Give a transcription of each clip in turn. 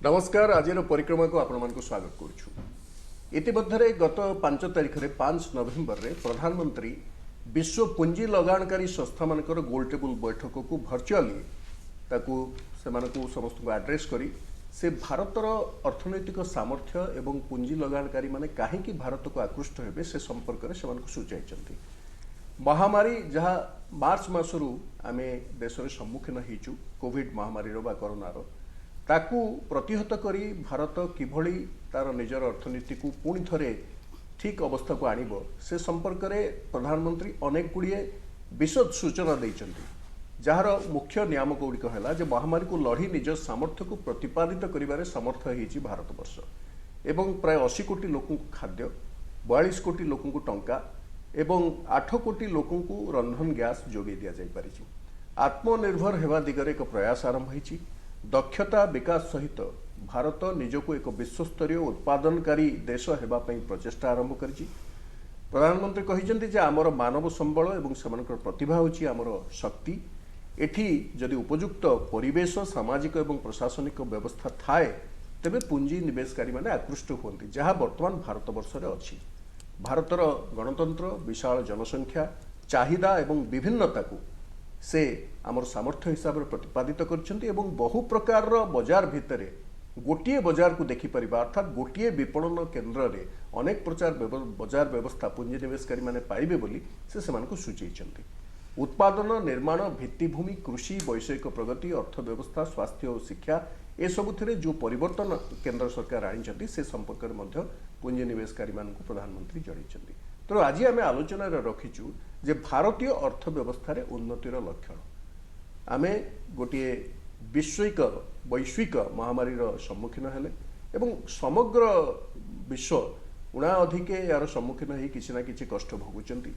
नमस्कार आज परिक्रमा को आपण मानक स्वागत करुछु। इतिमध्य गत 5 तारिख रे 5 नवेम्बर रे प्रधानमंत्री विश्व पुंजी लगाणकारी संस्था मानकर गोल टेबल बैठक को भर्चुआली ताकू सेमानकु समस्त को एड्रेस करी से भारतर अर्थनैतिक सामर्थ्य एवं पुंजी लगाणकारी माने काहेकि भारत को आकृष्ट हेबे से संपर्क रे सेमानकु सूचाइचंती। महामारी जहाँ मार्च मासरू आमे देश रे सम्मुखीन हेचु कोविड महामारी रो बा कोरोना रो ताकू प्रतिहत करी भारत किभली तार निजर अर्थनीति को पुणी थरे ठीक अवस्था को आनिबो से संपर्क रे प्रधानमंत्री अनेक गुड़िए विशद सूचना देइचंती। जार मुख्य नियामक गुड़िक है जे महामारी को लड़ी निज सामर्थ्य को प्रतिपादित करिबारे समर्थ हेछि भारतवर्ष एवं प्राय 80 कोटी लोक खाद्य 42 कोटी लोक टंका एवं 8 कोटी लोक रंधन गैस जोगे दिया जाई पारिछि। आत्मनिर्भर हेबा दिगरे एक प्रयास आरंभ होइछि। दक्षता विकास सहित भारत निजको एक विश्वस्तरीय उत्पादनकारी देश हेबा पई प्रचेष्टा आरंभ करिछि। प्रधानमंत्री कहिसेंति जे आमर मानव संबल एवं सेमानकर प्रतिभा होछि आमर शक्ति। एठी जदि उपयुक्त परिवेश सामाजिक एवं प्रशासनिक व्यवस्था थाए तेबे पुंजी निवेशकारी माने आकृष्ट होती जहाँ वर्तमान भारतवर्ष रे अछि। भारतर गणतंत्र विशाल जनसंख्या चाहिदा एवं विभिन्नता को से आमर सामर्थ्य हिसाब से प्रतिपादित करछंती एवं बहु प्रकार बजार भितर गोटे बजार को देखिपर अर्थात गोटे विपणन केन्द्र रे अनेक प्रचार बजार व्यवस्था पुंजीनिवेशकारी माने पाइबे बोली से सेमानकु सूचीचंती। उत्पादन निर्माण भित्तिभूमि कृषि वैषयिक प्रगति अर्थव्यवस्था स्वास्थ्य और शिक्षा ए सबुथिरे जो परिवर्तन केंद्र सरकार आनिछंती से संपर्क में मध्य पुंजीनिवेशकारी मानकु प्रधानमंत्री जणाइछंती। तो आज आम आलोचना रखीचु जे भारतीय अर्थव्यवस्था रे उन्नतिर लक्षण आमे गोटे वैश्विक महामारी सम्मुखीन हेले एवं समग्र विश्व उणा अधिके यार सम्मुखीन ही किसी ना किसी कष्ट भोगुचंती।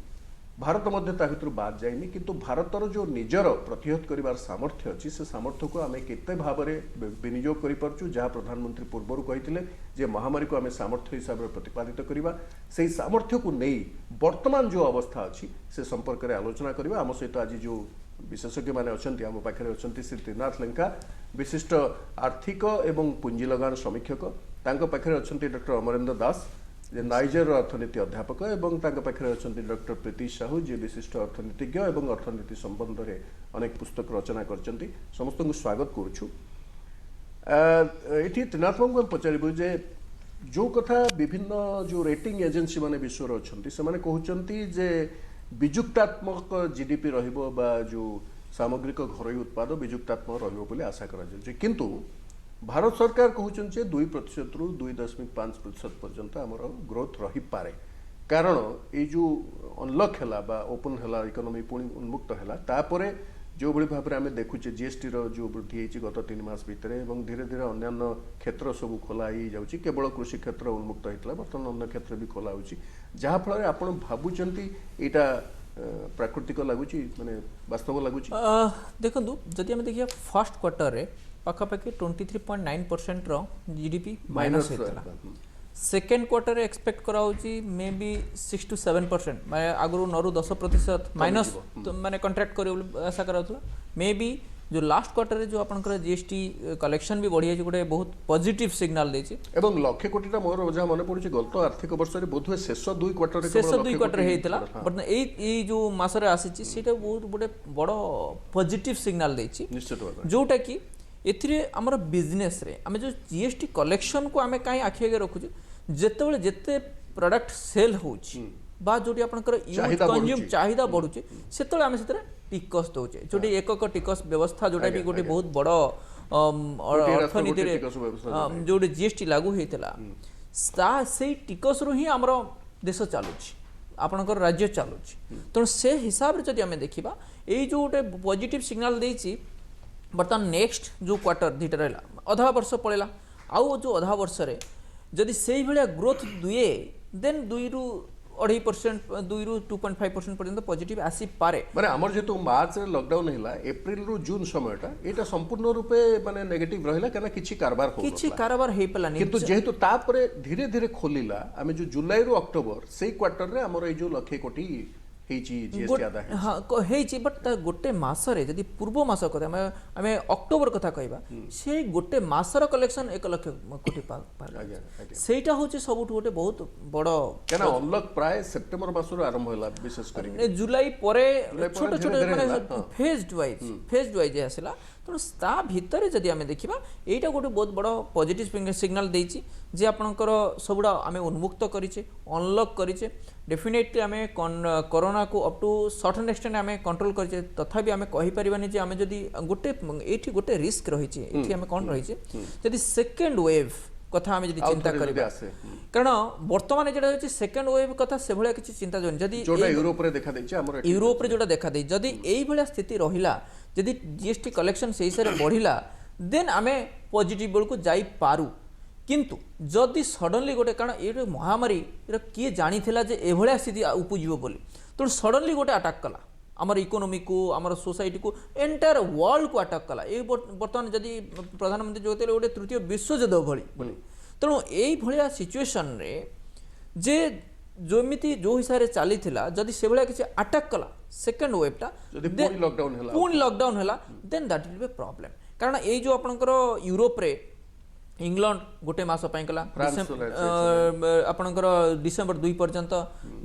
भारत मध्य ता भितर बाद जाइनी किंतु भारतर जो निजर प्रतिहत करिवार सामर्थ्य अच्छी से सामर्थ्य को आमे केते भाबरे विनियोग करि परचु जहाँ प्रधानमंत्री पूर्वर कहिथिले जे महामारी को आमे सामर्थ्य हिसाब से प्रतिपादित करिवा सेही सामर्थ्य को नहीं वर्तमान जो अवस्था अच्छी से संपर्क में आलोचना करिवा। आम सहित आज जो विशेषज्ञ माने अछंती आम पाखरे अछंती श्री त्रिनाथ लेंका विशिष्ट आर्थिक एवं पुंजी लगान समीक्षक तांको पाखरे अछंती डॉक्टर अमरेंद्र दास जे नाइजर अर्थनीति अध्यापक एवं तांको पाखरे अछंती डॉक्टर प्रीति साहू जे विशिष्ट अर्थनीतिज्ञ एवं अर्थनीति संबंध में अनेक पुस्तक रचना करछंती। समस्त को स्वागत करूछु। एठी त्रिनाथ बाबू पचारिबु जे जो कथा विभिन्न जो रेटिंग एजेंसी माने विश्वर अछंती से माने कहउचंती जे विजुक्तात्मक जीडीपी रहिबो बा जो सामग्रिक घरोई उत्पाद विजुक्तात्मक रहिबो बोली आशा करा जाय किंतु भारत सरकार कहउचंती 2% रु 2.5% पर्यंत आमर ग्रोथ रही पारे कारण ये जो अनलक हैला बा ओपन हैला इकोनॉमी पुणी उन्मुक्त हैला तापरे जो भली भाव में आम देखुचे जीएसटी रो जो वृद्धि होती गत 3 मास भितर एवं धीरे धीरे अन्य क्षेत्र सब खोला ही जाउची केवल कृषि क्षेत्र उन्मुक्त होता बर्तमान अन्य क्षेत्र भी खोला होची जहाँ फल आप भावुंट यहाँ प्राकृतिक लगुच माने वास्तव लगुच। देखो जदि आम देखिए फर्स्ट क्वार्टर रे पाखापाखि 23.9% रो जीडीपी माइनस होता सेकेंड क्वार्टर एक्सपेक्ट करा मे बी 6 to 7% मैं आगु 9 ରୁ 10% माइनस माने कंट्रैक्ट करे आशा करा मे बी जो लास्ट क्वार्टर रे जो आपनकर जीएसटी कलेक्शन भी बढ़िया गोटे बहुत पॉजिटिव सिग्नल देछि एवं लक्ष्य कोटीटा मोर जहाँ मन पड़ुछि गत आर्थिक वर्ष रे बोधवे शेष 2 क्वार्टर हेतिला बट एई जो मास रे आसीछि सेटा बहुत बड़े बड़ पॉजिटिव सिग्नल देछि निश्चित जोटा कि एथिरे हमर बिजनेस रे हम जो जीएसटी कलेक्शन को आमे काई आखि आगे रखुछु जेतेबेले जेते प्रोडक्ट सेल होछि बा जोटी आपनकर यूज कंज्यूम चाहिदा बढ़ुछि सेतेबेले आमे सेतरे टिकस दउछे जोटी एकक टिकस व्यवस्था जोटा भी गोटे बहुत बड़ अर्थनीति रे जोटी जीएसटी लागू हेतिला से टिकस रु ही हमर देश चालुछि आपनकर राज्य चालुछि तो से हिसाब रे जदि आमे देखिबा एई जो गोटे पॉजिटिव सिग्नल देछि बर्तमान नेक्स्ट जो क्वार्टर दुईटा रहा अधा वर्ष पड़ेगा आउ जो अधा वर्ष रे जदि से भाया ग्रोथ दुए देन 2 ରୁ 2.5% 2 ରୁ 2.5% पर्यंत पॉजिटिव आसी पारे माने हमर जेतु मार्च रे लॉकडाउन हैला अप्रैल रु जून समयटा एटा संपूर्ण रूपे माने नेगेटिव रहिला कना किछि कारबार हे पला नहीं किंतु जेहेतु तापरे धीरे धीरे खोलिला आमे जो जुलाई रु अक्टोबर सेई क्वार्टर रे हमर ए जो 1 कोटी ହେଇଛି GST ଆଦାୟ ହେଇଛି। हाँ ହେଇଛି बट ता गोटे मासरे जदि पूर्व मास कथा आमे अक्टोबर कथा कहबा से गोटे मासर कलेक्शन 1 लाख कोटी पार आज्ञा आज्ञा सेटा होची सबुठ गोटे बहुत बड़ केना अनलॉक प्राय सेप्टेम्बर मासरो आरंभ होला विशेष करी जुलाई परे जुलाई छोट परे छोट धीरे धीरे माने होला, हाँ। फेज्ड वाइज आसला तेणु ता भितर जदि आमे देखिबा एटा गोटे बहुत बड़ पॉजिटिव सिग्नल देछि जे आपनकर सबुडा आमे उन्मुक्त करिचे अनलॉक करिचे डेफिनेटली आमे कोरोना को अप टू सर्टेन एक्सटेंट आमे कंट्रोल करिचे तथापि आमे कहि परिबानी जे आमे जदि गोटे एठी गोटे रिस्क रहिचे एठी आमे कोन रहिचे जदि सेकंड वेव कथा आमे जदि चिंता करिबा कारण वर्तमान जेटा होछि सेकंड वेव कथा से भलिया किछि चिंता जन जदि जोटा यूरोप रे देखा दैछि हमर यूरोप रे जोटा देखा दै जदि एई भलिया स्थिति रहिला जदि जीएसटी कलेक्शन से हिसाब रे बढ़िला देन आमे पॉजिटिव बेल को जाई पारू किंतु जदि सडनली गोटे कारण ये महामारी किए जानी थिला जे एभलिया स्थिति उपजीव बोली तो सडनली गोटे अटैक कला आमर इकोनॉमी को आमर सोसाइटी को एंटायर वर्ल्ड को अटैक कला ये बर्तमान जदि प्रधानमंत्री जो होते गोटे तृतीय विश्वयुद्ध भली तेणु यही भलिया सिचुएशन रे जे जोमिति जो हिसाब रे चली थिला जदि से भलिया किछि अटैक कला सेकंड वेव टा जदि पूरी लॉकडाउन हला then that will be problem कारण ए जो आपनकर यूरोप रे इंग्लैंड गोटे मास पाई कला आपनकर डिसेंबर 2 पर्यंत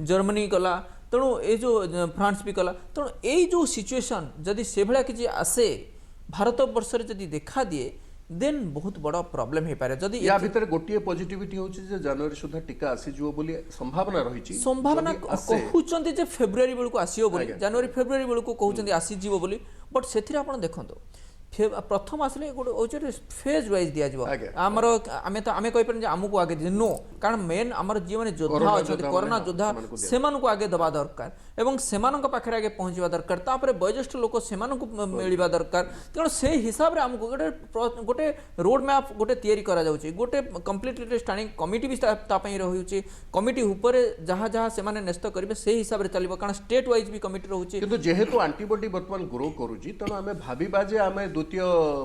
जर्मनी कला तेणु ए जो फ्रांस भी कला तेणु ए जो सिचुएशन जदि से भलिया किछि आसे भारत वर्ष रे जदि देखा दिए देन बहुत बड़ा प्रॉब्लम हे पारे जदि या भीतर गोटिए पॉजिटिविटी होछि जे जनवरी सुधा टीका आसी जिवो बोली संभावना रहिछि संभावना कहउचंती जे फेब्रुआरी बेल को आसीओ बोली जनवरी फेब्रुआरी बेल को कहउचंती आसी जिवो बोली बट सेथिरा आपण देखंतो प्रथम आसले गोटे ओचे फेज वाइज दिया जिवो हमर आमे कहि परन जे हमकु आगे दे नो कारण मेन हमर जे माने योद्धा अछथि कोरोना योद्धा सेमानकु आगे दबा दरकार एवं सेमानक पाखरे आगे पहुंचवा दरकार तापरे वयोज्येष्ठ लोक सेमानकु मिलिबा दरकार कारण से हिसाब रे हमकु गोटे रोड मैप गोटे तयारी करा जाउची गोटे कंप्लीटली स्टैंडिंग कमिटी भी ता पई रहुची कमिटी ऊपर जहां जहां से माने नेस्त करिवे से हिसाब रे चलिबो कारण स्टेट वाइज भी कमिटी रहुची किंतु जेहेतु एंटीबॉडी वर्तमान ग्रो करूची तनो हमें भाबीबा जे हमें द्वितीय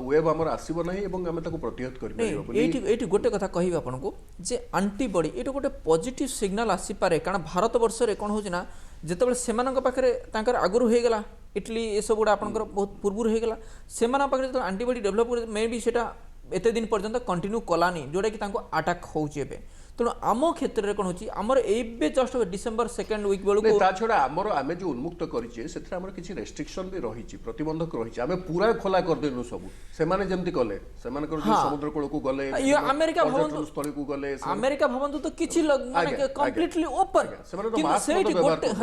वेव हमर आसीबो नाही एवं हमें ताको प्रतिहत करि परिबो बोली एठी गोटे कथा कहिबा आपनको जे एंटीबॉडी एटा गोटे पॉजिटिव सिग्नल आसी पारे कारण भारत वर्ष रे कोन होची ना जेतेबेले सेमानक पाखरे तांकर आगुरु हे गेला इटली ए सब गुडा आपनकर बहुत पूर्वरु हे गेला सेमाना पाखरे तो एंटीबॉडी डेवलप कर मे बी सेटा एते दिन पर्यंत कंटिन्यू कलानी जोडा कि तांको अटैक होउची एबे तेणु आम क्षेत्र में कौन होची आमर एबे जस्ट डिसेंबर सेकंड वीक बेलू ता छडा हमर आमे जो उन्मुक्त करिचे सेथरा हमर किछि रेस्ट्रिक्शन भी रहिछि प्रतिबंधक रहिछि आमे पूरा खोला कर देनु सब से माने जेमति कले से माने कर समुद्र कोळ को गले ये अमेरिका भवन स्थली को गले अमेरिका भवन तो किछि माने कंप्लीटली ओपन कि सेठी गोटे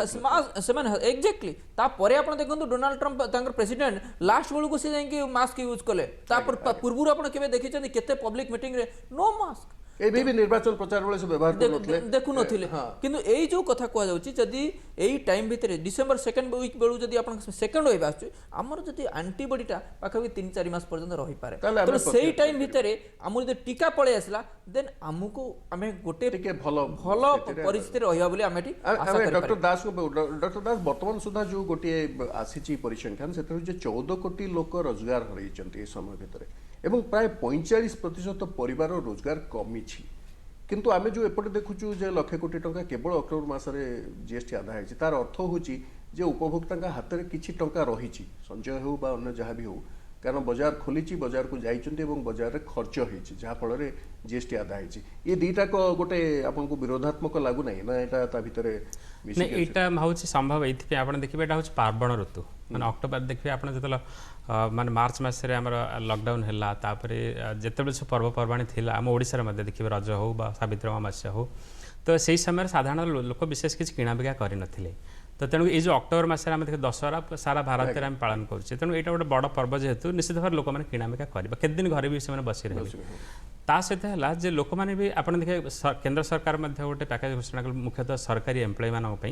से माने एग्जैक्टली ता परे आपण देखंतु डोनाल्ड ट्रम्प तांकर प्रेसिडेंट लास्ट बेलू को से जाय कि मास्क यूज कले ता पूर्व आपण केबे देखिछन केते पब्लिक मीटिंग रे नो मास्क एबे भी निर्वाचन प्रचार बेले से व्यवहार करनथले देखु नथिले किंतु एई जो कथा कोआ जाउची जदी एई टाइम भितरे डिसेंबर सेकंड वीक बेलू जदी आपण सेकंड वेव आछी हमर जदी एंटीबॉडीटा पाखा भी 3-4 मास पर्यंत रही पारे तो सेई टाइम भितरे हमर जदी टीका पळे आसला देन हमकु हमें गोटे टिके भलो परिस्थिति रहिया बोली हमेटी आशा करि डॉक्टर दास वर्तमान सुधा जो गोटे आसीची परिसंख्यान सेतर जे 14 कोटी लोक रोजगार हरैचंती समय भितरे एवं प्राय 45% परिवार रोजगार कमी किंतु आमे जो एपटे देखुचु जे लाख कोटी टंका केवल अक्टोबर मासरे जीएसटी आदाय होची तार अर्थ होची जे उपभोक्ता हाथ में किछि टंका रही संचय हो बा अन्य जहाँ भी हो कारण बाजार खोली बाजार को जाइछन्ते एवं बाजार रे खर्च होईछि जहाँ फल रे जीएसटी आदाय होईछि ये दीटा को गोटे आपनको विरोधात्मक लागु नाही ना एटा ता भितरे नहीं एटा होछि संभव एथि आपण देखिबे एटा होछि पार्वण ऋतु माने अक्टोबर देखिबे आपण जतल माने मार्च मास रे हमर लॉकडाउन हैला तापरे जेतेबे से पर्व पर्वाणी थिला हम ओडिसा रे मध्ये देखिबे रज हो बा सावित्री अमावास्या हो तो सेही समय साधारण लोक विशेष किछि किणा बिका करि नथिले तो तेणु ये जो अक्टोबर मासरे आम देख दशहरा सारा भारत में पालन करुचे तेणु यहाँ गोटे बड़ पर्व जेहेतु निश्चित भाव लोक मैंने किणाबिका करेंगे केते दिन घरे भी से बस रहे ता सहित है जे लोक मैंने भी आप देखे केंद्र सरकार गोटे पैकेज घोषणा कले मुख्यतः सरकारी एम्प्लॉय मानक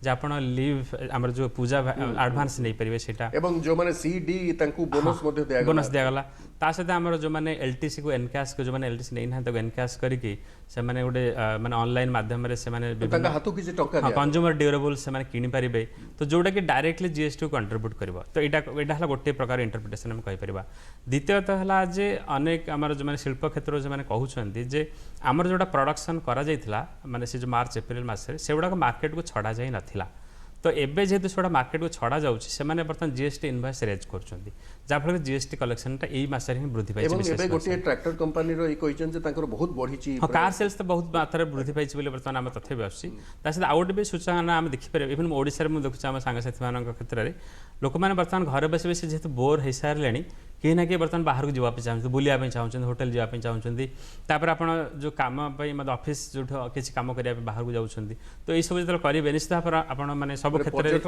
जे आप लीव आम जो पूजा एडवांस नहीं पारे से जो माने सीडी तांकू बोनस बोनस दिगला ता सहित आम जो मैंने एलटीसी को एनकाश को जो मैंने एलटीसी नहीं ना एनकाश करके से माने गोटे माने ऑनलाइन माध्यम से माने कंज्यूमर ड्यूरेबल से माने किनि पारिबे तो जोटा कि डायरेक्टली जीएसटी को कंट्रीब्यूट करिवो तो एटा गोटे प्रकार इंटरप्रिटेशन हम कहि परिबा द्वितीयतः हला जे अनेक हमर जो माने शिल्प क्षेत्र जो माने कहउछन्ती जे हमर जोटा प्रोडक्शन करा जायथिला माने से जो मार्च अप्रैल मास रे सेउडा को मार्केट को छडा जाय नथिला तो एबे जेहेतु सेटा मार्केट को छड़ा जाउछि सेमाने बर्तन जीएसटी इनवॉइस रेज करछन्ती जा फल जीएसटी कलेक्शनटा एई मासरे ही वृद्धि पाइछि एवं विशेष एबे गोटे ट्रैक्टर कंपनी रो ई कहिछन जे तांकर बहुत बढ़िछि हाँ कार सेल्स तो बहुत मात्रा वृद्धि पाइछि बोले बर्तमान आम तथ्य भी आसुछि ता सहित आउट भी सूचना आम देखि पारे इवन ओडिसा रे मु देखुछि आम सांग साथी मानक क्षेत्र रे लोक माने बर्तमान घरे बसी बसी जेहेतु बोर हे सारलेनी कहीं ना कहीं बर्तमान बाहर को जावाई चाहते बुलाया चाहते होटेल जावाई चाहते तापर आप जो कम मतलब ऑफिस जो किसी कम करने बाहर को जाऊँगी तो ये सब जो करेंगे निश्चित भाव आप मैंने सब क्षेत्र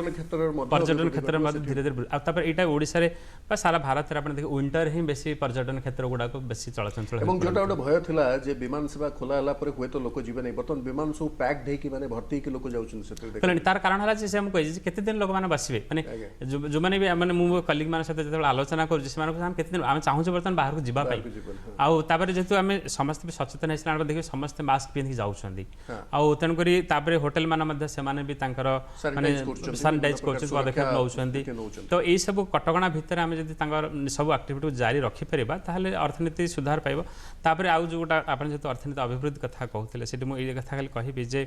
पर्यटन क्षेत्र में धीरे धीरे यहाँ ओडिशा रे सारा भारत में देखिए विंटर ही बेसी पर्यटन क्षेत्र गुड़ाक बेसी चलचंचल এবং যেটা একটা ভয় ଥିଲା যে বিমান সেবা খোলা হলা পরে হুয়ে তো লোক জীবে নাই বর্তমান বিমান সব প্যাকড হেকি মানে ভর্তি হেকি লোক যাউছন সেতে कहले तार कारण है से हम कहि केते दिन लोक माने बसिबे माने जो माने भी माने मु कलीग मान साथ जते आलोचना करू से हम केते दिन हम चाहू बर्तमान बाहर को जीवा पाई आउ तापर जेतु हम समस्त भी सचेतन हेसला देखिए समस्त मास्क पिंधि जाउछंदी आउ तन करी तापर होटल मान मध्ये से माने भी तांकर माने सैनिटाइज करछन पदक्षेप नउछंदी तो एई सब कटकणा भितर हम जदि तांकर सब एक्टिविटी जारी रखि परिबा ताहले अर्थनीति सुधार पाइबो तापर आउ जोटा आपण जेतु अर्थनीति अभिवृद्धि कथा कहउथिले सेठी मु एई कथा खाली कहिबि जे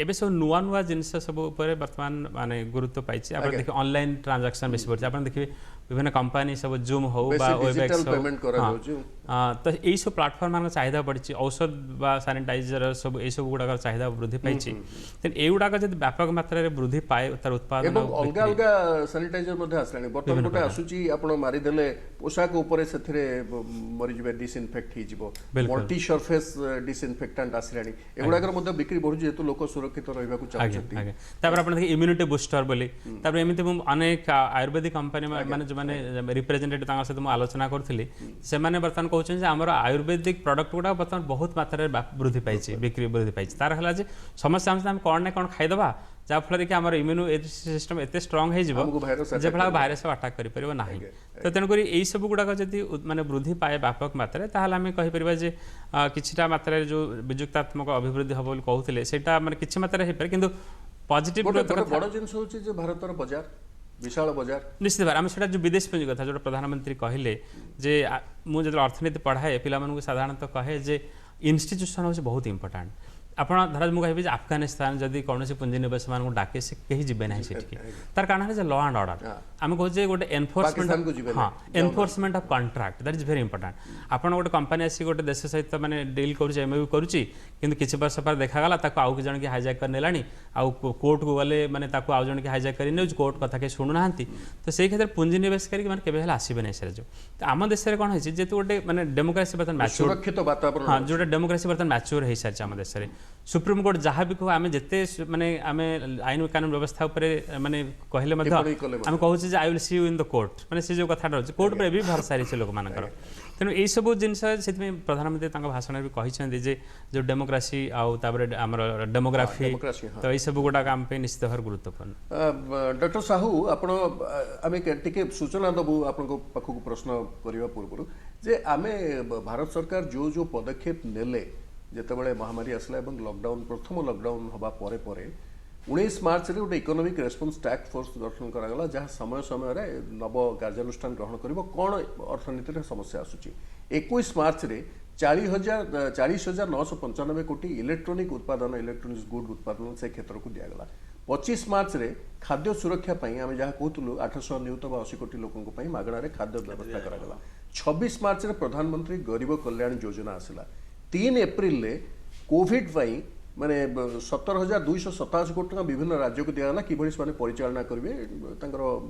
एबे सब नुआ नुआ जिनस सब ऊपर वर्तमान माने गुरुत्व पाइछि आपण देखि ऑनलाइन ट्रांजैक्शन बेसी पड़छि आपण देखि विभिन्न कंपनी सब जूम हो बा वेबएक्स हो तो यही सब प्लाटफॉर्म मान चाहिदा बढ़ी औषध बा सैनिटाइजर सब यही सब गुड़ाक चाहिदा वृद्धि पाई एगुड़ाक जब व्यापक मात्रा रे वृद्धि पाए तार उत्पादन अलग अलग सैनिटाइजर मध्ये आसलानी बर्तमान गोटे आसुची आपण मारी देले पोशाक ऊपर सेथिरे मरि जिवे डिसइनफेक्ट हि जिवो मल्टी सरफेस डिसइनफेक्टेंट आसलानी एगुड़ाकर मध्ये बिक्री बढ़ु जेतु लोक सुरक्षित रहबा को चाहछथि तापर आपण देखि इम्यूनिटी बूस्टर बोली तापर एमिति अनेक आयुर्वेदिक कंपनी माने माने रिप्रेजेंटेटिव तांग सहित मु आलोचना करथिली से माने बर्तमान कहउछन जे हमर आयुर्वेदिक प्रोडक्ट गुडा बर्तमान बहुत मात्रा रे वृद्धि पाइछि बिक्री वृद्धि पाइछि तार हला जे समस्या हम कोन ने कोन खाइ दबा जा फल कि हमर इम्यूनो सिस्टम एते स्ट्रांग हे जिवो जे फला वायरस अटैक करि परिबो नाही तो तेन करी एई सब गुडा जदि माने वृद्धि पाए व्यापक मात्रा ताहले हम कहि परिबा जे किछिटा मात्रा रे जो विजुक्तात्मक अभिवृद्धि हबो बोली कहउथिले सेटा माने किछि मात्रा हे पर किंतु पॉजिटिव बड़ जिंस होछि जे भारतर बाजार विशाल बाजार निश्चित भाव आम से जो विदेश पुंजी कथा जो प्रधानमंत्री कहले जे मुझे अर्थनीति पढ़ाए पिला साधारणतः कहे जे इंस्टीट्यूशन हूँ बहुत इंपोर्टाट आप धराज मुझे कहि अफगानिस्तान जदि कौन पुंजी निवेश मान डाके से कहीं जीवे ना सेठी तार कारण है लॉ एंड ऑर्डर आम कहे गोटे एनफोर्समेंट हाँ enforcement of contract that is very important आपन गोटे कंपनी आसी गोटे देश सहित मैंने डील करुचे एमओयू करुची किंतु किछि वर्ष पर देखागला ताको आउ जन की हाईजैक कर नेलानी आउ कोर्ट को गले माने ताको आउ जन की हाईजैक कर नेउज कोर्ट कथा के सुनु नाहंती तो सेही क्षेत्र पुंजी निवेश करी माने केबे हला आसीबे नै सेरे जो तो आम देश रे कोन होइछि जेतु गोटे माने डेमोक्रेसी बर्तन मैच्योर सुरक्षित वातावरण हां जोटे डेमोक्रेसी बर्तन मैच्योर हे सारछ आम देश रे सुप्रीम कोर्ट जहाँ भी कह आम जिते माने आम आईन कानून व्यवस्था माने कहले आम कहूँ I will see you in the court माने से जो कथा रही कोर्ट पर भी भरोसा रही लोक मानकर तेणु यही सब जिनस से प्रधानमंत्री भाषण भी कही जो डेमोक्रेसी आमर डेमोग्राफी तो यही सब गुड़ाक आम निश्चित भाव गुरुत्वपूर्ण डॉक्टर साहू आपण आम टिके सूचना दबु आपण पाखक प्रश्न करने पूर्व जे आमे भारत सरकार जो जो पदक्षेप नेले जेतेबेले महामारी आसला एवं लॉकडाउन प्रथम लॉकडाउन हवा परे परे 19 मार्च रे गोटे इकोनॉमिक रेस्पॉन्स टास्क फोर्स गठन करागला जहाँ समय समय रे नव कार्यानुष्ठान ग्रहण करिवो कोन अर्थनीति रे समस्या आसुची 21 मार्च रे 40,995 कोटी इलेक्ट्रॉनिक उत्पादन इलेक्ट्रॉनिक्स गुड उत्पादन से क्षेत्र को दिया गला 25 मार्च रे खाद्य सुरक्षा पई आमे जहाँ कहतुलु 800 नियुत बा 80 कोटी लोकन पई मागणा रे खाद्य व्यवस्था करागला 26 मार्च रे प्रधानमंत्री गरीब कल्याण योजना आसिला 3 एप्रिल रे कोविड पई माने 17,287 कोटी टका विभिन्न राज्य को दिया कि परिचालना करेंगे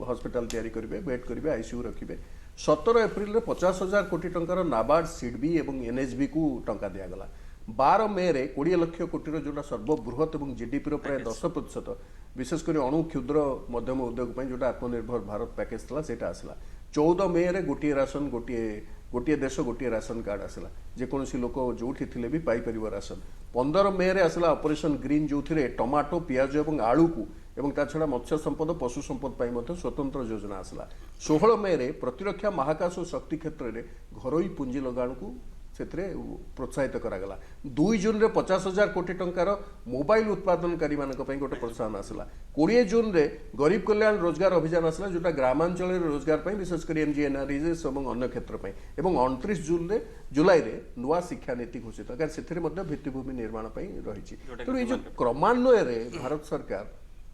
हॉस्पिटल तैयारी करेंगे बेड करेंगे आईसीयू रखिए 17 एप्रिल रे 50,000 कोटी टंकार नाबार्ड सीडबी एवं एनएचबी को टंका दिगला 12 मे रे 20 लाख कोटी जो सर्वबृहत और जीडीपी प्राय 10% विशेषकर अणु क्षुद्र मध्यम उद्योग जो आत्मनिर्भर भारत पैकेज था आसला 14 मे रे गोटे राशन गोटे देश गोटे राशन कार्ड आसला जेकोसी लोक जो भी पाइपर राशन 15 मे रे आसला ऑपरेशन ग्रीन जो टमाटो पियाज और आलू को एवं ता छड़ा मत्स्य संपद पशु संपद स्वतंत्र योजना आसला 16 मे रे प्रतिरक्षा महाकाश और शक्ति क्षेत्र में घरोई पुंजी लगाण को प्रोत्साहित करागला 2 जून रे 50,000 कोटी टंकार मोबाइल उत्पादनकारी मानक पई गोटे प्रोत्साहन आसला 20 जून रे गरीब कल्याण रोजगार अभियान आसला जोटा ग्रामांचल रोजगार पई विशेषकर एमजीएनआरईजेस और अन्य क्षेत्र पई एवं 29 जून रे जुलाई रे नुआ शिक्षा नीति घोषित अगर सेथिरे भित्तिभूमि निर्माण पई रहिछि तो ये जो क्रमान्वय रे भारत सरकार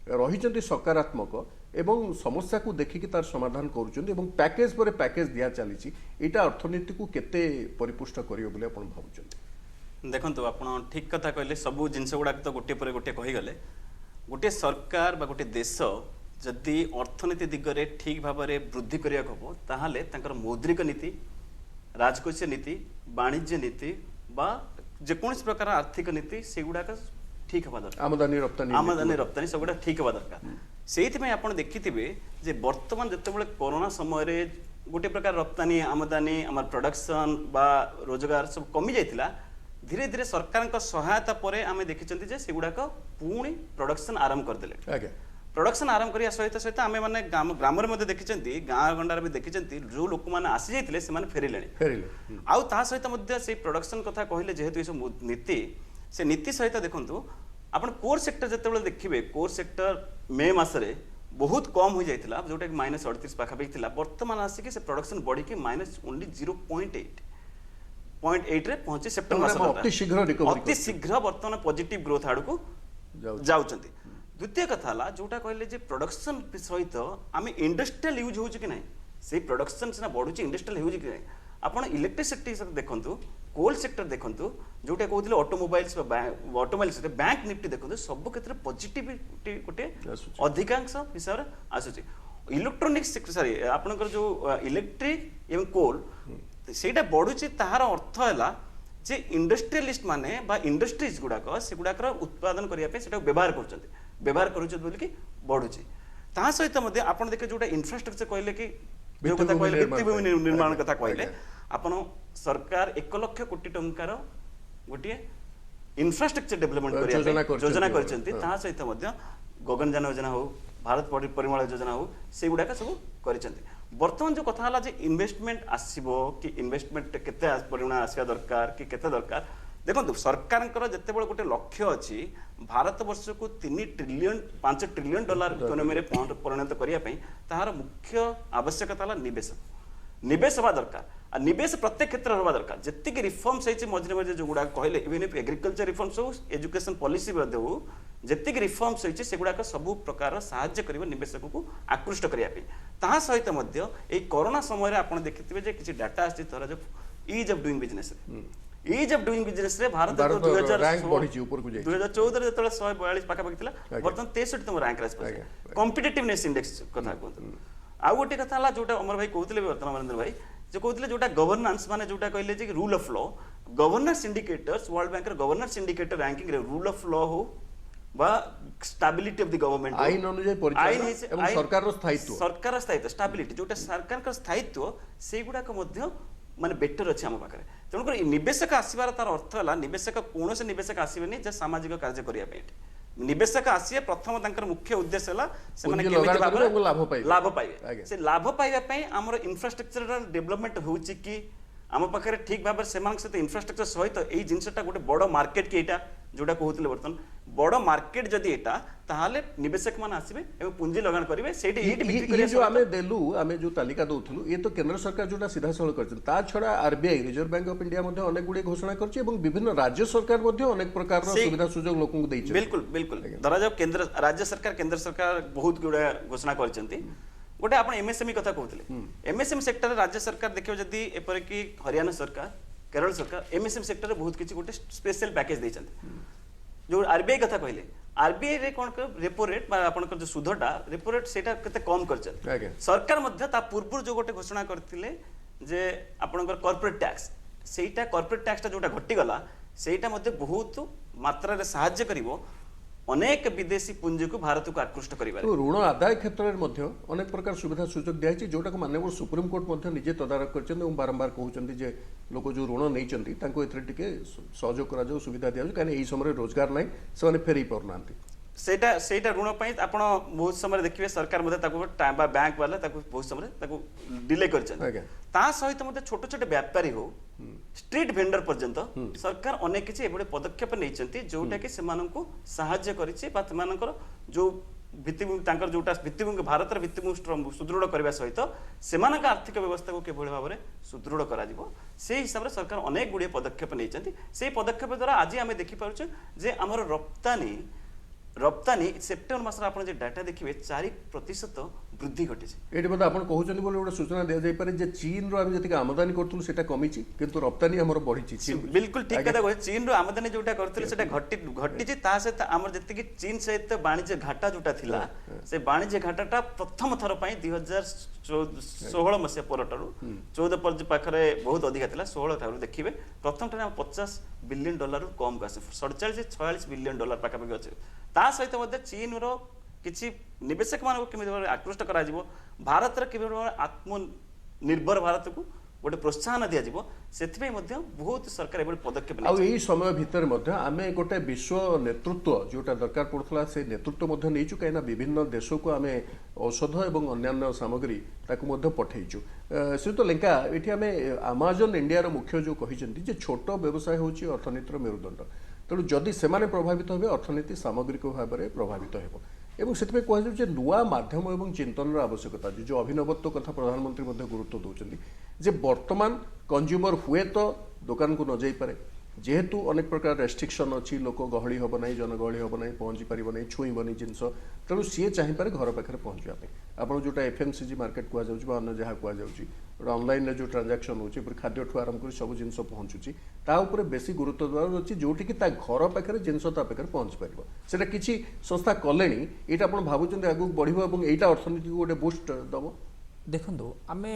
रही सकारात्मक एवं समस्या को देखिकी तार समाधान करुछन्ति एवं पैकेज पर पैकेज दिया चली एटा अर्थनीति को केते परिपुष्ट करियो बोले आपण भाबुछन्ति। देखंतु आपण ठीक कथा कहले सब जिनस गुडा तो गोटे पर गोटे कहि गले गोटे सरकार बा गोटे देश जदि अर्थनीति दिगरे ठीक भाव में वृद्धि करिया हबो ताहाले तांकर मौद्रिक नीति राजकोषीय नीति वाणिज्य नीति बा जेकोनस प्रकार आर्थिक नीति सेगुडा ठीक हवा दरकार आमदानी रप्तानी सबुड़ा ठीक हवा दरकार से आप देखिथे जे वर्तमान जिते कोरोना समय गोटे प्रकार रप्तानी आमदानी आम प्रोडक्शन बा रोजगार सब कमी जाइतिला धीरे धीरे सरकार सहायता पर आम देखी सेगुड़ाक पुणी प्रोडक्शन आरंभ करदे प्रोडक्शन आरंभ करने सहित सहित आम मैंने ग्राम देखी गाँ गंडार भी देखी जो लोक मैंने आसी जाते से फेरिले आउ ता सहित से प्रोडक्शन कथा कहले जेहेतु ये नीति से नीति सहित देखो आप कोर सेक्टर जिते देखिए कोर सेक्टर मे मसरे बहुत कम हो जाता जोटा कि -38 पाखापाखि था बर्तमान आसिक से प्रोडक्शन बढ़ी -ओनली 0.8 रे पहुंचे सेप्टेम्बर अति शीघ्र बर्तमान पॉजिटिव ग्रोथ आड़ को जाउछंती। द्वितीय कथा जोटा कहले जे प्रोडक्शन सहित आम इंडस्ट्रियल यूज हो कि ना से प्रोडक्शन सीना बढ़ुची इंडस्ट्रियल यूज कि ना आप इलेक्ट्रिसिटी देखो कोल सेक्टर देखो जोटा कहते ऑटोमोबाइल्स ऑटोमोबाइल्स बैंक निफ्टी देखो सब क्षेत्र में पॉजिटिविटी गोटे अधिकांश हिसाब से आसूची इलेक्ट्रोनिक्स सॉरी आपनकर जो इलेक्ट्रिक एवं कोल सेटा बढ़ुची ताहार अर्थ है जे इंडस्ट्रियलिस्ट माने बा इंडस्ट्रीज गुड़ाक से गुड़ाक उत्पादन करने से व्यवहार कर बढ़ुची ता सहित आप देखे जो इंफ्रास्ट्रक्चर कहले कि जो कथा कहले भित्तिभूमि निर्माण कथा कहले आपण सरकार 1 लाख कोटी टंकार गोटे इंफ्रास्ट्रक्चर डेवलपमेंट करने योजना करछंती ता सहित गगनयान योजना हो भारत परिमल योजना हो से गुड़ाक सब करछंती। वर्तमान जो कथा हला जे इन्वेस्टमेंट आसीबो कि इन्वेस्टमेंट केते परिमाण आसीबा दरकार कि केते दरकार देखो सरकार जिते गोटे लक्ष्य अच्छी भारत वर्ष को 5 ट्रिलियन डॉलर इकोनॉमी रे परिणत करने तार मुख्य आवश्यकता निवेश निवेश हवा दरकार आ निवेश प्रत्येक क्षेत्र हवा दरकार जी रिफॉर्म्स होती मझे मझे जो गुड़ा कहले इवन एग्रीकल्चर रिफॉर्म्स हो एजुकेशन पॉलिसी हो जी रिफॉर्म्स होती से गुड़ाक सब प्रकार साहाय्य कर निवेशक को आकृष्ट करने सहित कोरोना समय आप देखिए किसी डाटा आसी थोड़ा जो ease of doing business ease of doing business रे भारत 2014 रे जतले 142 पाखापाखि थिला वर्तमान 63 रैंक रे कॉम्पिटिटिवनेस इंडेक्स कथा कहते आ गोटे कथा हला जोटा अमर भाई कहते वर्तमान नरेंद्र भाई जो कहते जोटा गवर्नेंस माने जोटा कहले जे rule of law governance indicators world bank रे गवर्नेंस इंडिकेटर रैंकिंग रे रूल ऑफ लॉ हो बा स्टेबिलिटी ऑफ द गवर्नमेंट आईन अनुसार परिचालन एवं सरकार स्थायित्व स्टेबिलिटी जोटा सरकार का स्थायित्व से गुडा को मध्य माने बेटर अच्छे आम पाखे तेणुक निवेशक आसबार तार अर्थ है निवेशक कौन से निवेशक आसबेनि जे सामाजिक कार्य करने निवेशक आसिए प्रथम तांकर मुख्य उद्देश्य है लाभ पाइबे से लाभ पाइबा आमर इंफ्रास्ट्रक्चर डेवलपमेंट होउची कि आम पाखे ठीक भाव से सहित इंफ्रास्ट्रक्चर सहित यही जिनटा गोटे बड़ मार्केट कि यहाँ जोटा कहते बर्तमान बड़ मार्केट जदि एटा ताहाले निवेशक मान आसीबे एवं पूंजी लगान करिवे सेठी ये जो आमे देलु आमे जो तालिका दउथलु ये तो केंद्र सरकार जोटा सीधा सळ करछन ता छडा RBI reserve bank of India मध्ये अनेक गुडे घोषणा करछि एवं विभिन्न राज्य सरकार मध्ये अनेक प्रकार रो सुविधा सुयोग लोकन को दैछि बिल्कुल बिल्कुल धरा जाओ केंद्र राज्य सरकार केंद्र सरकार बहुत गुडे घोषणा करछन्ती गोटे आप एमएसएमई कथा कहते एमएसएमई सेक्टर राज्य सरकार देखिए जदि एपर कि हरियाणा सरकार केरल सरकार एमएसएमई सेक्टर बहुत किसी गोटे स्पेशल पैकेज देछन्ती जो आरबीआई कथा कहले आरबीआई रे कोन रेपो रेट बा आपनकर जो सुधटा रेपो रेट सेटा केते कम करछन सरकार मध्य ता पूर्व जो गोटे घोषणा करथिले जे आपनकर कॉर्पोरेट टैक्स सेटा कॉर्पोरेट टैक्सटा जोटा घटी गला सेटा मध्य बहुत मात्रा रे सहाय्य करिवो अनेक विदेशी पुंजी को भारत को आकृष्ट करिबा ऋण आदाय क्षेत्र में मध्य अनेक प्रकार सुविधा सुयोग दिखाई जोटा को माननीय सुप्रीम कोर्ट मध्य निजे तदारख करछन और बारंबार कहउछन्ती जे लोक जो ऋण नैचन्ती तांको एथरे टिके सहयोग करा जो सुविधा दिया काहे एही समय रोजगार नै से फेरी परनांती सेटा ऋण पई आपण बहुत समय देखिबे सरकार मध्य ताको बा बैंक वाला ताको बहुत समय ताको डिले करछन ता सहित मध्य छोट छोट व्यापारी हो स्ट्रीट भेंडर पर्यंत सरकार अनेक किसी एबडे पदक्षेप नैचन्ती जोटा कि सेमानंको सहाय्य करिछि बा सेमानंकर जो भित्तिभूमि तांकर जोटा भित्तिभूमि भारत र भित्तिभूमि सुदृढ़ करबा सहित सेमानक आर्थिक व्यवस्था को केभଳି भाबरे सुदृढ़ करा जिवो से हिसाब रे सरकार अनेक गुडी पदक्षेप नैचन्ती से पदक्षेप द्वारा आज आमे देखि पारुछ जे हमर रप्तानी ରପ୍ତାନି ସେପ୍ଟେମ୍ବର ମାସରେ ଆପଣ ଯେ ଡାଟା ଦେଖିବେ 4% ବୃଦ୍ଧି ଘଟିଛି। ଏଠି ବୋଧେ ଆପଣ କହୁଛନ୍ତି ବୋଲି ଗୋଟେ ସୂଚନା ଦିଆଯାଇପାରେ ଯେ ଚୀନରୁ ଆମେ ଯେତିକି ଆମଦାନୀ କରୁଥିଲୁ ସେଟା କମିଛି କିନ୍ତୁ ରପ୍ତାନି ଆମର ବଢିଛି। ବିଲକୁଲ ଠିକ କଥା କହୁଛି। ଚୀନରୁ ଆମଦାନୀ ଯୋଉଟା କରିଥିଲେ ସେଟା ଘଟିଛି ତା ସହିତ ଆମର ଯେତିକି ଚୀନ ସହିତ ବାଣିଜ୍ୟ ଘାଟା ଯୋଉଟା ଥିଲା ସେ ବାଣିଜ୍ୟ ଘାଟାଟା ପ୍ରଥମ ଥର ପାଇଁ 2016 ମସିହା ପରଠାରୁ 14 ପାଖରେ ବହୁତ ଅଧିକା ଥିଲା। 16 ଠାରୁ ଦେଖିବେ ପ୍ରଥମ ଥର $50 ବିଲିୟନ କମ୍ ଆସେ 47-46 ବିଲିୟନ ଡଲାର ପାଖାପାଖି ଅଛି। ତା ସହିତ ମଧ୍ୟ ଚୀନର କିଛି ନିବେଶକ ମାନଙ୍କୁ କେମିତି ଭାବରେ ଆକୃଷ୍ଟ କରାଯିବ, ଭାରତର କିଭଳି ଭାବରେ ଆତ୍ମନିର୍ଭର ଭାରତକୁ ଗୋଟେ ପ୍ରୋତ୍ସାହନ ଦିଆଯିବ, ସେଥିପାଇଁ ମଧ୍ୟ ବହୁତ ସରକାର ଏଭଳି ପଦକ୍ଷେପ ଆଉ ଏହି ସମୟ ଭିତରେ ମଧ୍ୟ ଆମେ ଗୋଟେ ବିଶ୍ୱ ନେତୃତ୍ୱ ଯୋଉଟା ଦରକାର ପଡୁଥିଲା ସେ ନେତୃତ୍ୱ ମଧ୍ୟ ନେଇଛୁ, କାହିଁକିନା ବିଭିନ୍ନ ଦେଶକୁ ଆମେ ଔଷଧ ଏବଂ ଅନ୍ୟାନ୍ୟ ସାମଗ୍ରୀ ତାକୁ ମଧ୍ୟ ପଠେଇଛୁ। ଶ୍ରୀଯୁକ୍ତ ଲେଙ୍କା, ଏଠି ଆମେ ଆମାଜନ ଇଣ୍ଡିଆର ମୁଖ୍ୟ ଯୋଉ କହିଛନ୍ତି ଯେ ଛୋଟ ବ୍ୟବସାୟ ହେଉଛି ଅର୍ଥନୀତିର ମେରୁଦଣ୍ଡ, ତେଣୁ ଯଦି ସେମାନେ ପ୍ରଭାବିତ ହେବେ ଅର୍ଥନୀତି ସାମଗ୍ରିକ ଭାବରେ ପ୍ରଭାବିତ ହେବ ଏବଂ ସେଥିପାଇଁ କୁହାଯାଉଛି ଯେ ନୂଆ ମାଧ୍ୟମ ଏବଂ ଚିନ୍ତନର ଆବଶ୍ୟକତା। ଯେଉଁ ଅଭିନବତ୍ୱ କଥା ପ୍ରଧାନମନ୍ତ୍ରୀ ମଧ୍ୟ ଗୁରୁତ୍ୱ ଦେଉଛନ୍ତି ଯେ ବର୍ତ୍ତମାନ କନଜ୍ୟୁମର ହୁଏତ ଦୋକାନକୁ ନ ଯାଇପାରେ, ଯେହେତୁ ଅନେକ ପ୍ରକାର ରେଷ୍ଟ୍ରିକ୍ସନ୍ ଅଛି, ଲୋକ ଗହଳି ହେବ ନାହିଁ, ଜନଗହଳି ହେବ ନାହିଁ, ପହଞ୍ଚି ପାରିବ ନାହିଁ, ଛୁଇଁବନି ଜିନିଷ, ତେଣୁ ସିଏ ଚାହିଁପାରେ ଘର ପାଖରେ ପହଞ୍ଚିବା ପାଇଁ। ଆପଣ ଯେଉଁଟା FMCG ମାର୍କେଟ କୁହାଯାଉଛି ବା ଅନ୍ୟ ଯାହା କୁହାଯାଉଛି, ଗୋଟେ ଅନଲାଇନରେ ଯେଉଁ ଟ୍ରାଞ୍ଜାକ୍ସନ୍ ହେଉଛି, ଏପରି ଖାଦ୍ୟଠୁ ଆରମ୍ଭ କରି ସବୁ ଜିନିଷ ପହଞ୍ଚୁଛି, ତା ଉପରେ ବେଶୀ ଗୁରୁତ୍ୱ ଦେବାର ଅଛି, ଯେଉଁଠିକି ତା ଘର ପାଖରେ ଜିନିଷ ତା ପାଖରେ ପହଞ୍ଚି ପାରିବ। ସେଇଟା କିଛି ସଂସ୍ଥା କଲେଣି, ଏଇଟା ଆପଣ ଭାବୁଛନ୍ତି ଆଗକୁ ବଢ଼ିବ ଏବଂ ଏଇଟା ଅର୍ଥନୀତିକୁ ଗୋଟେ ବୁଷ୍ଟ ଦେବ? ଦେଖନ୍ତୁ, ଆମେ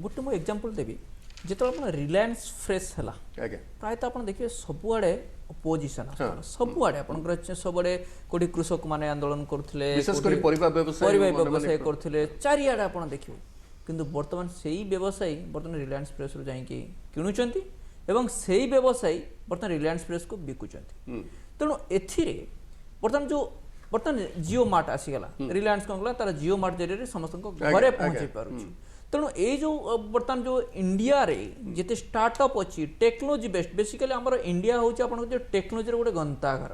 ଗୋଟେ ମୁଁ ଏକ୍ଜାମ୍ପଲ୍ ଦେବି। ଯେତେବେଳେ ଆପଣ ରିଲାଏନ୍ସ ଫ୍ରେଶ୍ ହେଲା, ଆଜ୍ଞା, ପ୍ରାୟତଃ ଆପଣ ଦେଖିବେ ସବୁଆଡ଼େ ଅପୋଜିସନ୍ ସବୁଆଡ଼େ ଆପଣଙ୍କର ସବୁଆଡ଼େ କୋଉଠି କୃଷକମାନେ ଆନ୍ଦୋଳନ କରୁଥିଲେ, ବିଶେଷ କରି ପରିବା ବ୍ୟବସାୟ କରୁଥିଲେ, ଚାରିଆଡ଼େ ଆପଣ ଦେଖିବେ। କିନ୍ତୁ ବର୍ତ୍ତମାନ ସେଇ ବ୍ୟବସାୟୀ ବର୍ତ୍ତମାନ ରିଲାଏନ୍ସ ଫ୍ରେଶରୁ ଯାଇକି କିଣୁଛନ୍ତି ଏବଂ ସେଇ ବ୍ୟବସାୟୀ ବର୍ତ୍ତମାନ ରିଲାଏନ୍ସ ଫ୍ରେଶକୁ ବିକୁଛନ୍ତି। ତେଣୁ ଏଥିରେ ବର୍ତ୍ତମାନ ଜିଓ ମାର୍ଟ ଆସିଗଲା, ରିଲାଏନ୍ସ କ'ଣ କଲା ତାର ଜିଓ ମାର୍ଟ ଜରିଆରେ ସମସ୍ତଙ୍କ ଘରେ ପହଞ୍ଚି ପାରୁଛି। ତେଣୁ ଏଇ ଯେଉଁ ବର୍ତ୍ତମାନ ଯେଉଁ ଇଣ୍ଡିଆରେ ଯେତେ ଷ୍ଟାର୍ଟଅପ୍ ଅଛି ଟେକ୍ନୋଲୋଜି ବେସ୍ଡ, ବେସିକାଲି ଆମର ଇଣ୍ଡିଆ ହେଉଛି ଆପଣଙ୍କ ଯେଉଁ ଟେକ୍ନୋଲୋଜିର ଗୋଟେ ଗନ୍ତାଘର,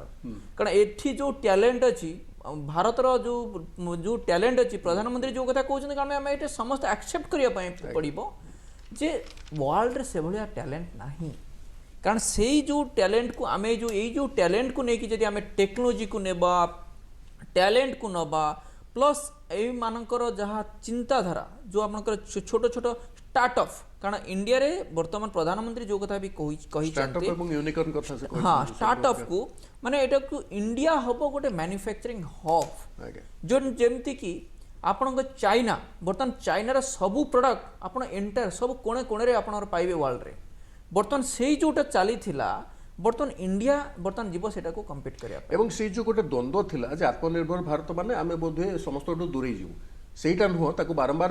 କାରଣ ଏଠି ଯେଉଁ ଟ୍ୟାଲେଣ୍ଟ ଅଛି, ଭାରତର ଯେଉଁ ଟ୍ୟାଲେଣ୍ଟ ଅଛି, ପ୍ରଧାନମନ୍ତ୍ରୀ ଯେଉଁ କଥା କହୁଛନ୍ତି, କାରଣ ଆମେ ଏଠି ସମସ୍ତେ ଆକ୍ସେପ୍ଟ କରିବା ପାଇଁ ପଡ଼ିବ ଯେ ୱାର୍ଲଡରେ ସେଭଳିଆ ଟ୍ୟାଲେଣ୍ଟ ନାହିଁ। କାରଣ ସେଇ ଯେଉଁ ଟ୍ୟାଲେଣ୍ଟକୁ ଆମେ ଏଇ ଯେଉଁ ଟ୍ୟାଲେଣ୍ଟକୁ ନେଇକି ଯଦି ଆମେ ଟେକ୍ନୋଲୋଜିକୁ ନେବା, ଟ୍ୟାଲେଣ୍ଟକୁ ନେବା, ପ୍ଲସ୍ ଏଇମାନଙ୍କର ଯାହା ଚିନ୍ତାଧାରା ଯେଉଁ ଆପଣଙ୍କର ଛୋଟ ଛୋଟ ଷ୍ଟାର୍ଟଅପ୍, କାରଣ ଇଣ୍ଡିଆରେ ବର୍ତ୍ତମାନ ପ୍ରଧାନମନ୍ତ୍ରୀ ଯେଉଁ କଥା ବି କହିଛନ୍ତି, ହଁ ଷ୍ଟାର୍ଟଅପ୍କୁ ମାନେ ଏଟାକୁ ଇଣ୍ଡିଆ ହେବ ଗୋଟେ ମ୍ୟାନୁଫ୍ୟାକ୍ଚରିଂ ହବ୍, ଯେମିତିକି ଆପଣଙ୍କ ଚାଇନା, ବର୍ତ୍ତମାନ ଚାଇନାର ସବୁ ପ୍ରଡକ୍ଟ ଆପଣ ଏଣ୍ଟାୟାର ସବୁ କୋଣେ କୋଣରେ ଆପଣଙ୍କର ପାଇବେ ୱାର୍ଲଡରେ। ବର୍ତ୍ତମାନ ସେଇ ଯେଉଁଟା ଚାଲିଥିଲା, ବର୍ତ୍ତମାନ ଇଣ୍ଡିଆ ବର୍ତ୍ତମାନ ଯିବ ସେଟାକୁ କମ୍ପିଟ୍ କରିବା ପାଇଁ। ଏବଂ ସେଇ ଯେଉଁ ଗୋଟେ ଦ୍ୱନ୍ଦ୍ୱ ଥିଲା ଯେ ଆତ୍ମନିର୍ଭର ଭାରତ ମାନେ ଆମେ ବୋଧହୁଏ ସମସ୍ତଙ୍କଠୁ ଦୂରେଇ ଯିବୁ, ସେଇଟା ନୁହଁ, ତାକୁ ବାରମ୍ବାର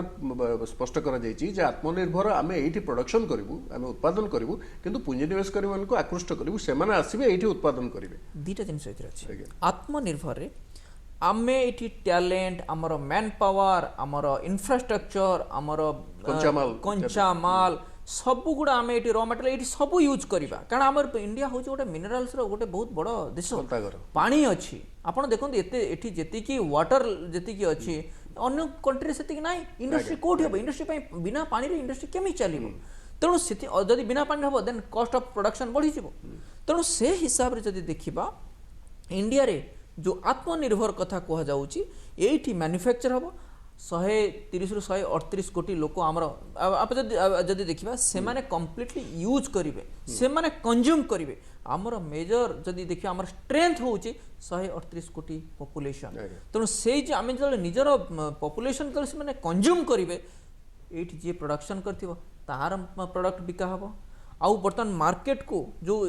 ସ୍ପଷ୍ଟ କରାଯାଇଛି ଯେ ଆତ୍ମନିର୍ଭର ଆମେ ଏଇଠି ପ୍ରଡକ୍ସନ୍ କରିବୁ, ଆମେ ଉତ୍ପାଦନ କରିବୁ, କିନ୍ତୁ ପୁଞ୍ଜିନିବେଶକାରୀମାନଙ୍କୁ ଆକୃଷ୍ଟ କରିବୁ, ସେମାନେ ଆସିବେ ଏଇଠି ଉତ୍ପାଦନ କରିବେ। ଦୁଇଟା ଜିନିଷ ଏଥିରେ ଅଛି। ଆତ୍ମନିର୍ଭରରେ ଆମେ ଏଇଠି ଟ୍ୟାଲେଣ୍ଟ, ଆମର ମ୍ୟାନ୍ ପାୱାର, ଆମର ଇନଫ୍ରାଷ୍ଟ୍ରକ୍ଚର, ଆମର କଞ୍ଚାମାଲ ସବୁଗୁଡ଼ା ଆମେ ଏଠି ର ମେଟେରିଆଲ ଏଠି ସବୁ ୟୁଜ୍ କରିବା, କାରଣ ଆମର ଇଣ୍ଡିଆ ହେଉଛି ଗୋଟେ ମିନେରାଲ୍ସର ଗୋଟେ ବହୁତ ବଡ଼ ଦେଶ। ପାଣି ଅଛି, ଆପଣ ଦେଖନ୍ତୁ ଏଠି ଯେତିକି ୱାଟର ଯେତିକି ଅଛି ଅନ୍ୟ କଣ୍ଟ୍ରିରେ ସେତିକି ନାହିଁ। ଇଣ୍ଡଷ୍ଟ୍ରି କୋଉଠି ହେବ? ଇଣ୍ଡଷ୍ଟ୍ରି ପାଇଁ ବିନା ପାଣିରେ ଇଣ୍ଡଷ୍ଟ୍ରି କେମିତି ଚାଲିବ? ତେଣୁ ଯଦି ବିନା ପାଣିରେ ହେବ ଦେନ୍ କଷ୍ଟ ଅଫ୍ ପ୍ରଡକ୍ସନ୍ ବଢ଼ିଯିବ। ତେଣୁ ସେ ହିସାବରେ ଯଦି ଦେଖିବା, ଇଣ୍ଡିଆରେ ଯେଉଁ ଆତ୍ମନିର୍ଭର କଥା କୁହାଯାଉଛି, ଏଇଠି ମ୍ୟାନୁଫ୍ୟାକ୍ଚର ହେବ। 130ରୁ 138 କୋଟି ଲୋକ ଆମର ଯଦି ଦେଖିବା, ସେମାନେ କମ୍ପ୍ଲିଟଲି ୟୁଜ୍ କରିବେ, ସେମାନେ କନଜ୍ୟୁମ୍ କରିବେ। ଆମର ମେଜର ଯଦି ଦେଖିବା, ଆମର ଷ୍ଟ୍ରେନ୍ଥ ହେଉଛି 138 କୋଟି ପପୁଲେସନ୍। ତେଣୁ ସେଇ ଯେ ଆମେ ଯେତେବେଳେ ନିଜର ପପୁଲେସନ୍ ଯେତେବେଳେ ସେମାନେ କନଜ୍ୟୁମ୍ କରିବେ, ଏଇଠି ଯିଏ ପ୍ରଡକ୍ସନ୍ କରିଥିବ ତାହାର ପ୍ରଡକ୍ଟ ବିକା ହେବ। ଆଉ ବର୍ତ୍ତମାନ ମାର୍କେଟକୁ ଯେଉଁ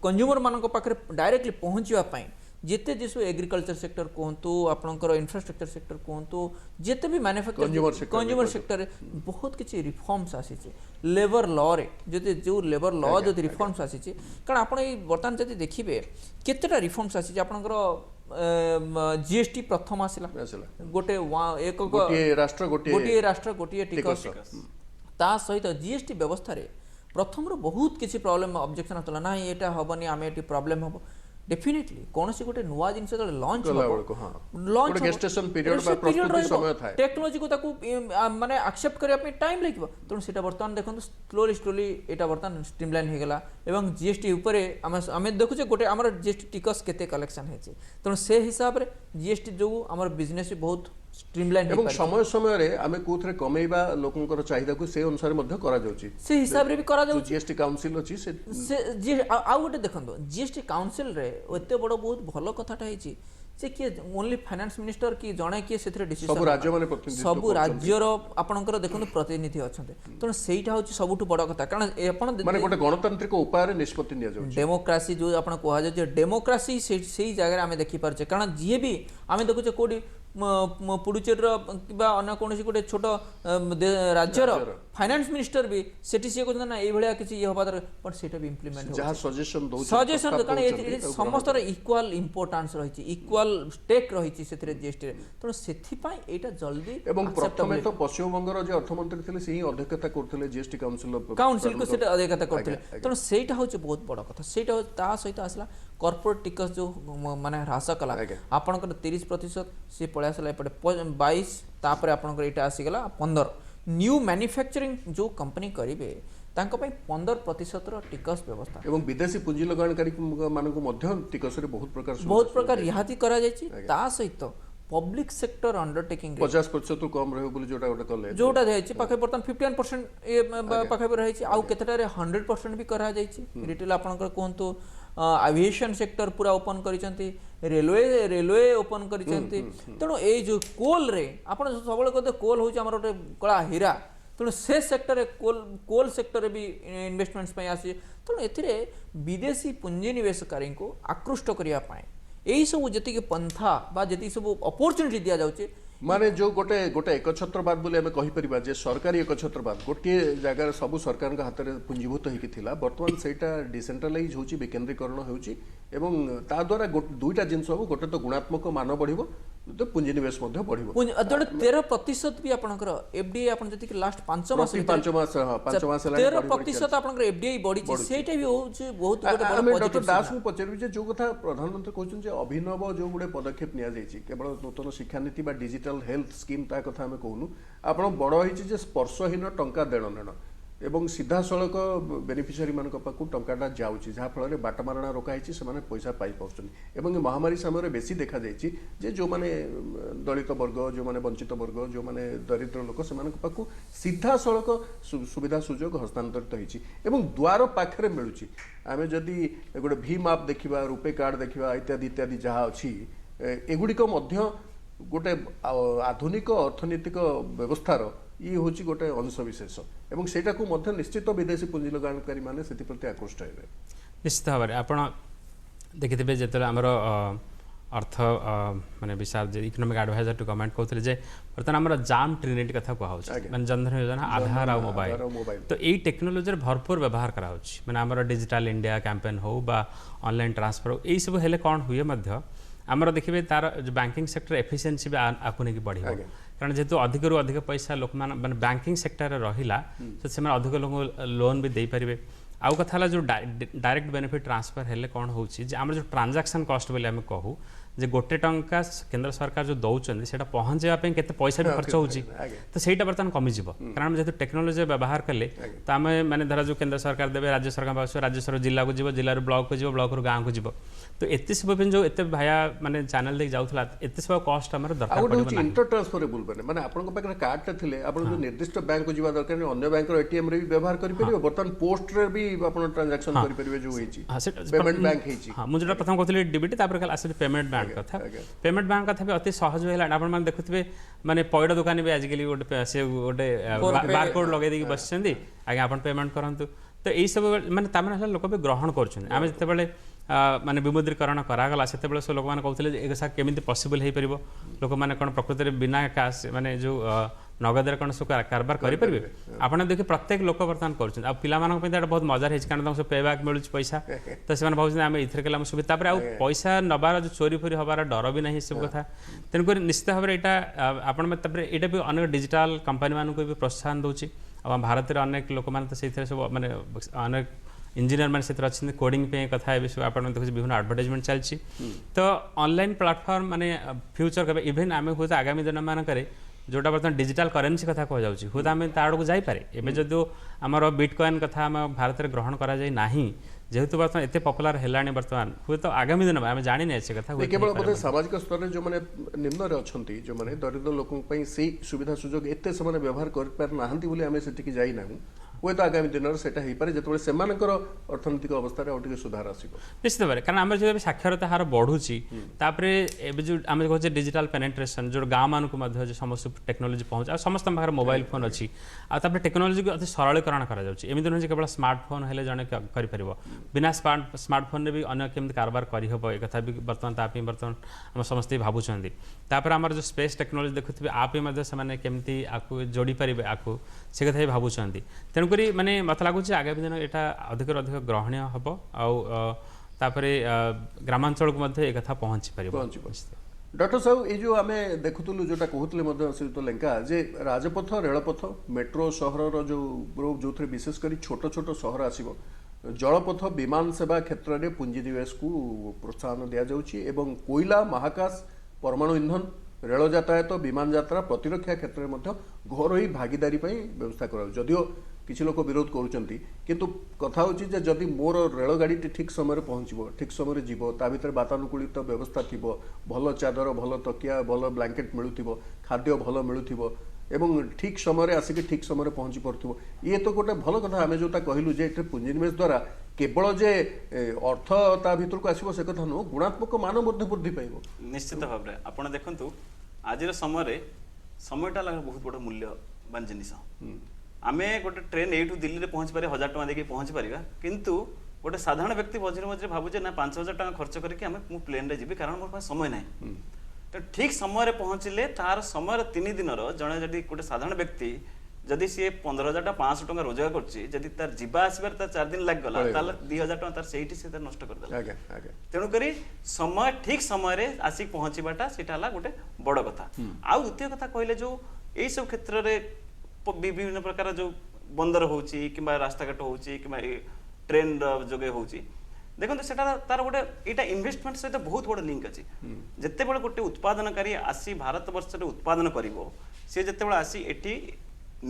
କନଜ୍ୟୁମରମାନଙ୍କ ପାଖରେ ଡାଇରେକ୍ଟଲି ପହଞ୍ଚିବା ପାଇଁ ଯେତେ ସବୁ ଏଗ୍ରିକଲଚର ସେକ୍ଟର କୁହନ୍ତୁ, ଆପଣଙ୍କର ଇନଫ୍ରାଷ୍ଟ୍ରକ୍ଚର ସେକ୍ଟର କୁହନ୍ତୁ, ଯେତେ ବି କନଜ୍ୟୁମର ସେକ୍ଟରରେ ବହୁତ କିଛି ରିଫର୍ମସ୍ ଆସିଛି। ଲେବର ଲରେ ଯେଉଁ ଲେବର ଲ ଯଦି ରିଫର୍ମସ୍ ଆସିଛି, କାରଣ ଆପଣ ଏଇ ବର୍ତ୍ତମାନ ଯଦି ଦେଖିବେ କେତେଟା ରିଫର୍ମସ୍ ଆସିଛି। ଆପଣଙ୍କର GST ପ୍ରଥମ ଆସିଲା, ଗୋଟିଏ ରାଷ୍ଟ୍ର ଗୋଟିଏ ଟିକସ। ତା ସହିତ GST ବ୍ୟବସ୍ଥାରେ ପ୍ରଥମରୁ ବହୁତ କିଛି ପ୍ରୋବ୍ଲେମ ଅବଜେକ୍ସନ୍ ଆସୁଥିଲା, ନାହିଁ ଏଇଟା ହେବନି, ଆମେ ଏଠି ପ୍ରୋବ୍ଲେମ ହେବ। डेफिनेटली कौन सी गोटे नुआ जिनस जो लॉन्च कला बेलको हां गोटे gestation period बा प्रस्तुति समय थाए टेक्नोलॉजी को ताकू माने एक्सेप्ट करिया पे टाइम लागबो तण सेटा वर्तमान देखंतु स्लोली एटा वर्तमान स्ट्रीमलाइन हे गेला एवं जीएसटी ऊपर आमे देखु जे गोटे हमर जीएसटी टिकस केते कलेक्शन हेछि तण से हिसाब रे जीएसटी जो हमर बिजनेस बहुत स्ट्रीमलाइन एवं समय समय रे आमे कोथरे कमेइबा लोकंकर चाहिदा को से अनुसार मध्ये करा जाउची से हिसाब रे भी करा जाउची जीएसटी काउंसिल अछि से जी आ गोटे देखंतु जीएसटी काउंसिल रे एते बड़ बहुत भलो कथाटा हेछि जे कि ओनली फाइनेंस मिनिस्टर कि जणे कि सेथरे डिसीजन सब राज्य माने प्रतिनिधित्व सब राज्यर आपणकर देखंतु प्रतिनिधि अछन्ते तण सेइटा होछि सबुठु बड़ कथा कारण आपण माने गोटे गणतांत्रिक उपाय रे निष्पत्ति निया जाउची डेमोक्रेसी जो आपण कोहा जे डेमोक्रेसी सेई जगह रे आमे देखि परछे कारण जे भी आमे देखुचे कोडी पुडुचेर किबा अन्य कोनसी गोटे छोट राज्यर फाइनेंस मिनिस्टर भी सेठी से कहना एई भलिया किछि ये होबा पण सेटा भी इंप्लीमेंट हो जहां सजेशन दउ सजेशन कारण ए समस्त रे इक्वल इंपोर्टेंस रहिछि इक्वल स्टेक रहिछि सेथरे जीएसटी रे तो सेथि पय एटा जल्दी एवं प्रथमे तो पश्चिम बंगर जे अर्थमंत्री थिले सेही अध्यक्षता करथिले जीएसटी काउंसिल को सेटा अध्यक्षता करथिले तो सेटा होछि बहुत बड़ कथा सेटा ता सहित आसला कॉर्पोरेट टिकस जो माने ह्रास कला आपनकर 30% से पळासला एपटे 22 तापर आपनकर एटा आसी गेला 15 न्यू मैन्युफैक्चरिंग जो कंपनी करिवे तांको पय 15% रो टिकस व्यवस्था एवं विदेशी पुंजी लगानकारी मानको मध्य टिकस रे बहुत प्रकार रिहाती करा जायछि ता सहित पब्लिक सेक्टर अंडरटेकिंग 50% कम रहबो बोली जोटा जायछि पाखे बर्तन 51% ए पाखे रहिछि आउ केतेटा रे 100% भी करा जायछि रिटेल आपनकर कोंतो एविएशन सेक्टर पूरा ओपन करिसंती रेलवे ओपन करिसंती तणो ए जो कोल रे आपण सबले कहते कोल होछि हमर ओटे कला हीरा तणो से सेक्टर रे कोल सेक्टर रे भी इन्वेस्टमेंट्स पय आसी तणो एथिरे विदेशी पुंजी निवेशकारी को आकृष्ट करिया पाए एई सब जति के पंथा बा जति सब अपॉर्चुनिटी दिया जाउचे माने जो गोटे गोटे एकछत्रवाद बोले हमें कहि परिबा जे सरकारी एकछत्रवाद गोटे जगह सब सरकार के हाथ रे पुंजीभूत होई थिला वर्तमान सेटा डिसेंट्रलाइज होची विकेंद्रीकरण होची एवं ता द्वारा दुईटा जिंस हो गोटे तो गुणात्मक मान बढ़िबो तो पुंजी निवेश मध्ये बढ़िबो जोडे 13% भी आपनकर एफडीआई आपन जति के लास्ट 5 मास 5 मास ला 13% आपनकर एफडीआई बढ़ी छी सेटा भी होची बहुत गोटे बड़ डॉक्टर दास को पचरबी जे जो कथा प्रधानमंत्री कहउछन जे अभिनव जो गुडे पदक्षेप निया जायछि केवल नूतन शिक्षा नीति बा डिजिटल हेल्थ स्कीम ता कथा हमें कहूनु आपण बड़ होइछि जे स्पर्शहीन टंका देण नेण एवं सीधा सड़क बेनिफिशियरी मान पाखु टंकाटा जाउछि जहाँ फल बाटमारणा रोकाई से पैसा पाई पाउछन एवं महामारी समय बेसी देखा जाइछि जे जो माने दलित वर्ग जो माने वंचित वर्ग जो माने दरिद्र लोक से पाखु सीधा सड़क सुविधा सुजोग हस्तांतरित होइछि एवं द्वार पाखरे मिलुछि आमे जदि गोटे भीम ऐप देखिबा रुपे कार्ड देखिबा इत्यादि इत्यादि जहाँ अछि एगुड़िक मध्य गोटे आधुनिक अर्थनैतिक व्यवस्थार ये हूँ गोटे अंश विशेष एवं सेटा को मध्य निश्चित विदेशी पुंजी लगानकारी माने सेति प्रति आकृष्ट हेबे निश्चित भाव में आपण देखिथिबे जेतले हमर अर्थ माने विशाल जे इकोनॉमिक एडवाइजर टू गवर्नमेंट कहउतले जे बर्तन हमर जाम ट्रिनिटी कथा को होछ माने जनधन योजना आधार और मोबाइल तो एई टेक्नोलॉजी भरपूर व्यवहार करा होछ माने हमर डिजिटल इंडिया कैंपेन हो बा ऑनलाइन ट्रांसफर हो एई सब हेले कोन हुए मध्य आमर देखिए तार जो बैंकिंग सेक्टर एफिशिएंसी भी आपको नहीं बढ़ कारण जेहेतु अधिक रु अधिक पैसा लोक माने बैंकिंग सेक्टर रहिला तो से अधिक लोक लोन भी दे पारिबे आउ कथा जो डायरेक्ट बेनिफिट ट्रांसफर हेले कौन होची जे आमर जो ट्रांजैक्शन कॉस्ट बोले आम कहू जे गोटे टंका केंद्र सरकार जो दौरान से पहुँचा केते पैसा भी खर्च होची तो सेटा बर्तमान कमी जीव कारण जेहेतु टेक्नोलॉजी व्यवहार कले तो आम माने धरा जो केंद्र सरकार देवे राज्य सरकार पास राज्य सरकार जिला को जीव जिला ब्लॉक को जीव ब्लॉक गाँव को जीव तो एते सब जो एते भाया माने चैनल देख जाउथला एते सब कॉस्ट हमर दरकार पड़ो ना इंटर ट्रांसफरेबल बने माने आपन को पाखरे कार्ड ते थिले आपन जो निर्दिष्ट बैंक को जीवा दरकार अन्य बैंक रो एटीएम रे भी व्यवहार करि परिबो बर्तमान पोस्ट रे भी आपन ट्रांजैक्शन करि परिबे जो होईची पेमेंट बैंक हेची हां मुझे प्रथम कहथले डीबीटी तापर कल आसे पेमेंट बैंक कथा पेमेंट बैंक कथा भी अति सहज होइला आपन मान देखुथिबे माने पैड दुकानी भी आजकल गोटे से गोटे बार कोड लगे देकी बसछंदी आगे आपन पेमेंट करंतु तो एई सब माने तामने लोक भी ग्रहण करछन आमे जते बेले माने विमुद्रीकरण करागला से लोक मैंने कहते एक केमी पसिबल हो पार लोक मैंने कौन प्रकृति में बिना कैश माने जो नगद कौन सब कारबार करेंगे आपने देखिए प्रत्येक लोक बर्तमान कर पाला बहुत मजार है कारण सब पेबैक मिलूँ पैसा तो से भाई आम इतने सुविधा पैसा नबार जो चोरी फोरी हबार डर भी नहीं सब कथा तेणुक निश्चित भाव में यहाँ आपटा भी अनेक डिजिटल कंपानी मानक भी प्रोत्साहन दूसरी भारत में अनेक लोक मैंने तो सब माने अनेक इंजीनियर मैंने से अच्छे कोडिंग पे कथा है सब आप देखिए विभिन्न एडवर्टाइजमेंट चलती तो ऑनलाइन प्लेटफॉर्म माने फ्यूचर के इवेन आम हूँ आगामी दिन मानक जोटा बर्तमान डिजिटल करेन्सी कथा कहुच्छी हूँ आम ता आड़क जापे एवं जदि आमर बिटकॉइन कथा आम भारत में ग्रहण करा जाए नहीं जेहेतु बर्तमान एत पपुलार है बर्तमान हूँ तो आगामी दिन आम जानी से कथा केवल बोधे सामाजिक स्तर में जो मैंने निम्न अच्छा जो मैंने दरिद्र लोक से सुविधा सुजोग एत से व्यवहार कर जाइना हुए तो आगामी दिन से जो अर्थनैतिक अवस्था टे सुधार आसो निश्चित भाव कारण आम जो साक्षरता हार बढ़ुची जो आम कहे डिजिटल पेनेट्रेशन जो गाँव मानक समस्त टेक्नोलोजी पहुँच समस्त पाखे मोबाइल फोन अच्छी आपर टेक्नोलोजी को अति सरलीकरण करमती नुहे केवल स्मार्टफोन है जड़े कर बिना स्मार्टफोन भी अन्य केमती कारबार करहब एक भी बर्तमान तापी बर्तमान आम समस्त भावुँच तापर आमर जो स्पेस टेक्नोलोजी देखुए आप केमती आपको जोड़ी पारे आपको से कथा भी भावुँच तेणुक माने मत लगुच आगामी दिन यहाँ अधिक अधिक ग्रहणीय हम आउे ग्रामांचल को एक कथा पहुँची पार डॉक्टर साहब ये जो आम देखुलु जोटा कहते श्रीयुत लेंका जे राजपथ रेलपथ मेट्रो सहर जो विशेषकर छोट छोट सहर आसो जलपथ विमान सेवा क्षेत्र में पुंजीनिवेश को प्रोत्साहन दि जाउछि एवं कोयला महाकाश परमाणु इंधन रेल यातायात विमान यात्रा प्रतिरक्षा क्षेत्र में घर भागीदारी व्यवस्था करा किसी लोग विरोध करुँच किंतु कथा होची जे जदि मोर रेलगाड़ी ठीक समय पहुँचब ठीक समय जीव ता भीतर वातानुकूलित व्यवस्था थी भल चादर भल तकिया भल ब्लैंकेट मिलुथिबो खाद्य भल मिलुथिबो एवं ठीक समय आसिक ठीक समय पहुँची पार्थ्व ये तो गोटे भल कथा आम जोटा कहलु जे पुंजीनिवेश द्वारा केवल जे अर्थ ता भीतर को आसो से कथा नुह गुणात्मक मान वृद्धि पाइब निश्चित भाव में आप देखु आज समयटा बहुत बड़ मूल्यवान जिनिस आमे गोटे ट्रेन एठू दिल्ली में पहुँची पारे 1000 टका देके पहुँची पारिबा किंतु गोटे साधारण व्यक्ति मझे मझे भावुचे ना 5000 टका खर्च करके आमे प्लेन रे जीवी कारण मोर पास समय ना तो ठीक समय पहुँचले तार समय 3 दिन जड़े जदि गोटे साधारण व्यक्ति जदि सी 15,500 टका रोजगार करछि तार जीवा आसबार तार 4 दिन लग गला 2000 टका तार सेठी से नष्ट कर देला तेणुकरी समय ठीक समय आसिक पहुँचवाटा सेटा हला गोटे बड़ कथा आउ द्वितीय कथा कहले जो यही सब क्षेत्र में विभिन्न प्रकार जो बंदर होची किंबा रास्ताघाट होची किंबा ट्रेन जोगे होची देखो सेटा तार गोटे एटा इन्वेस्टमेंट सहित बहुत बड़ लिंक अच्छी जिते बड़े गोटे उत्पादनकारी आसी भारत वर्ष में उत्पादन करिवो से जिते बड़े आसी एठी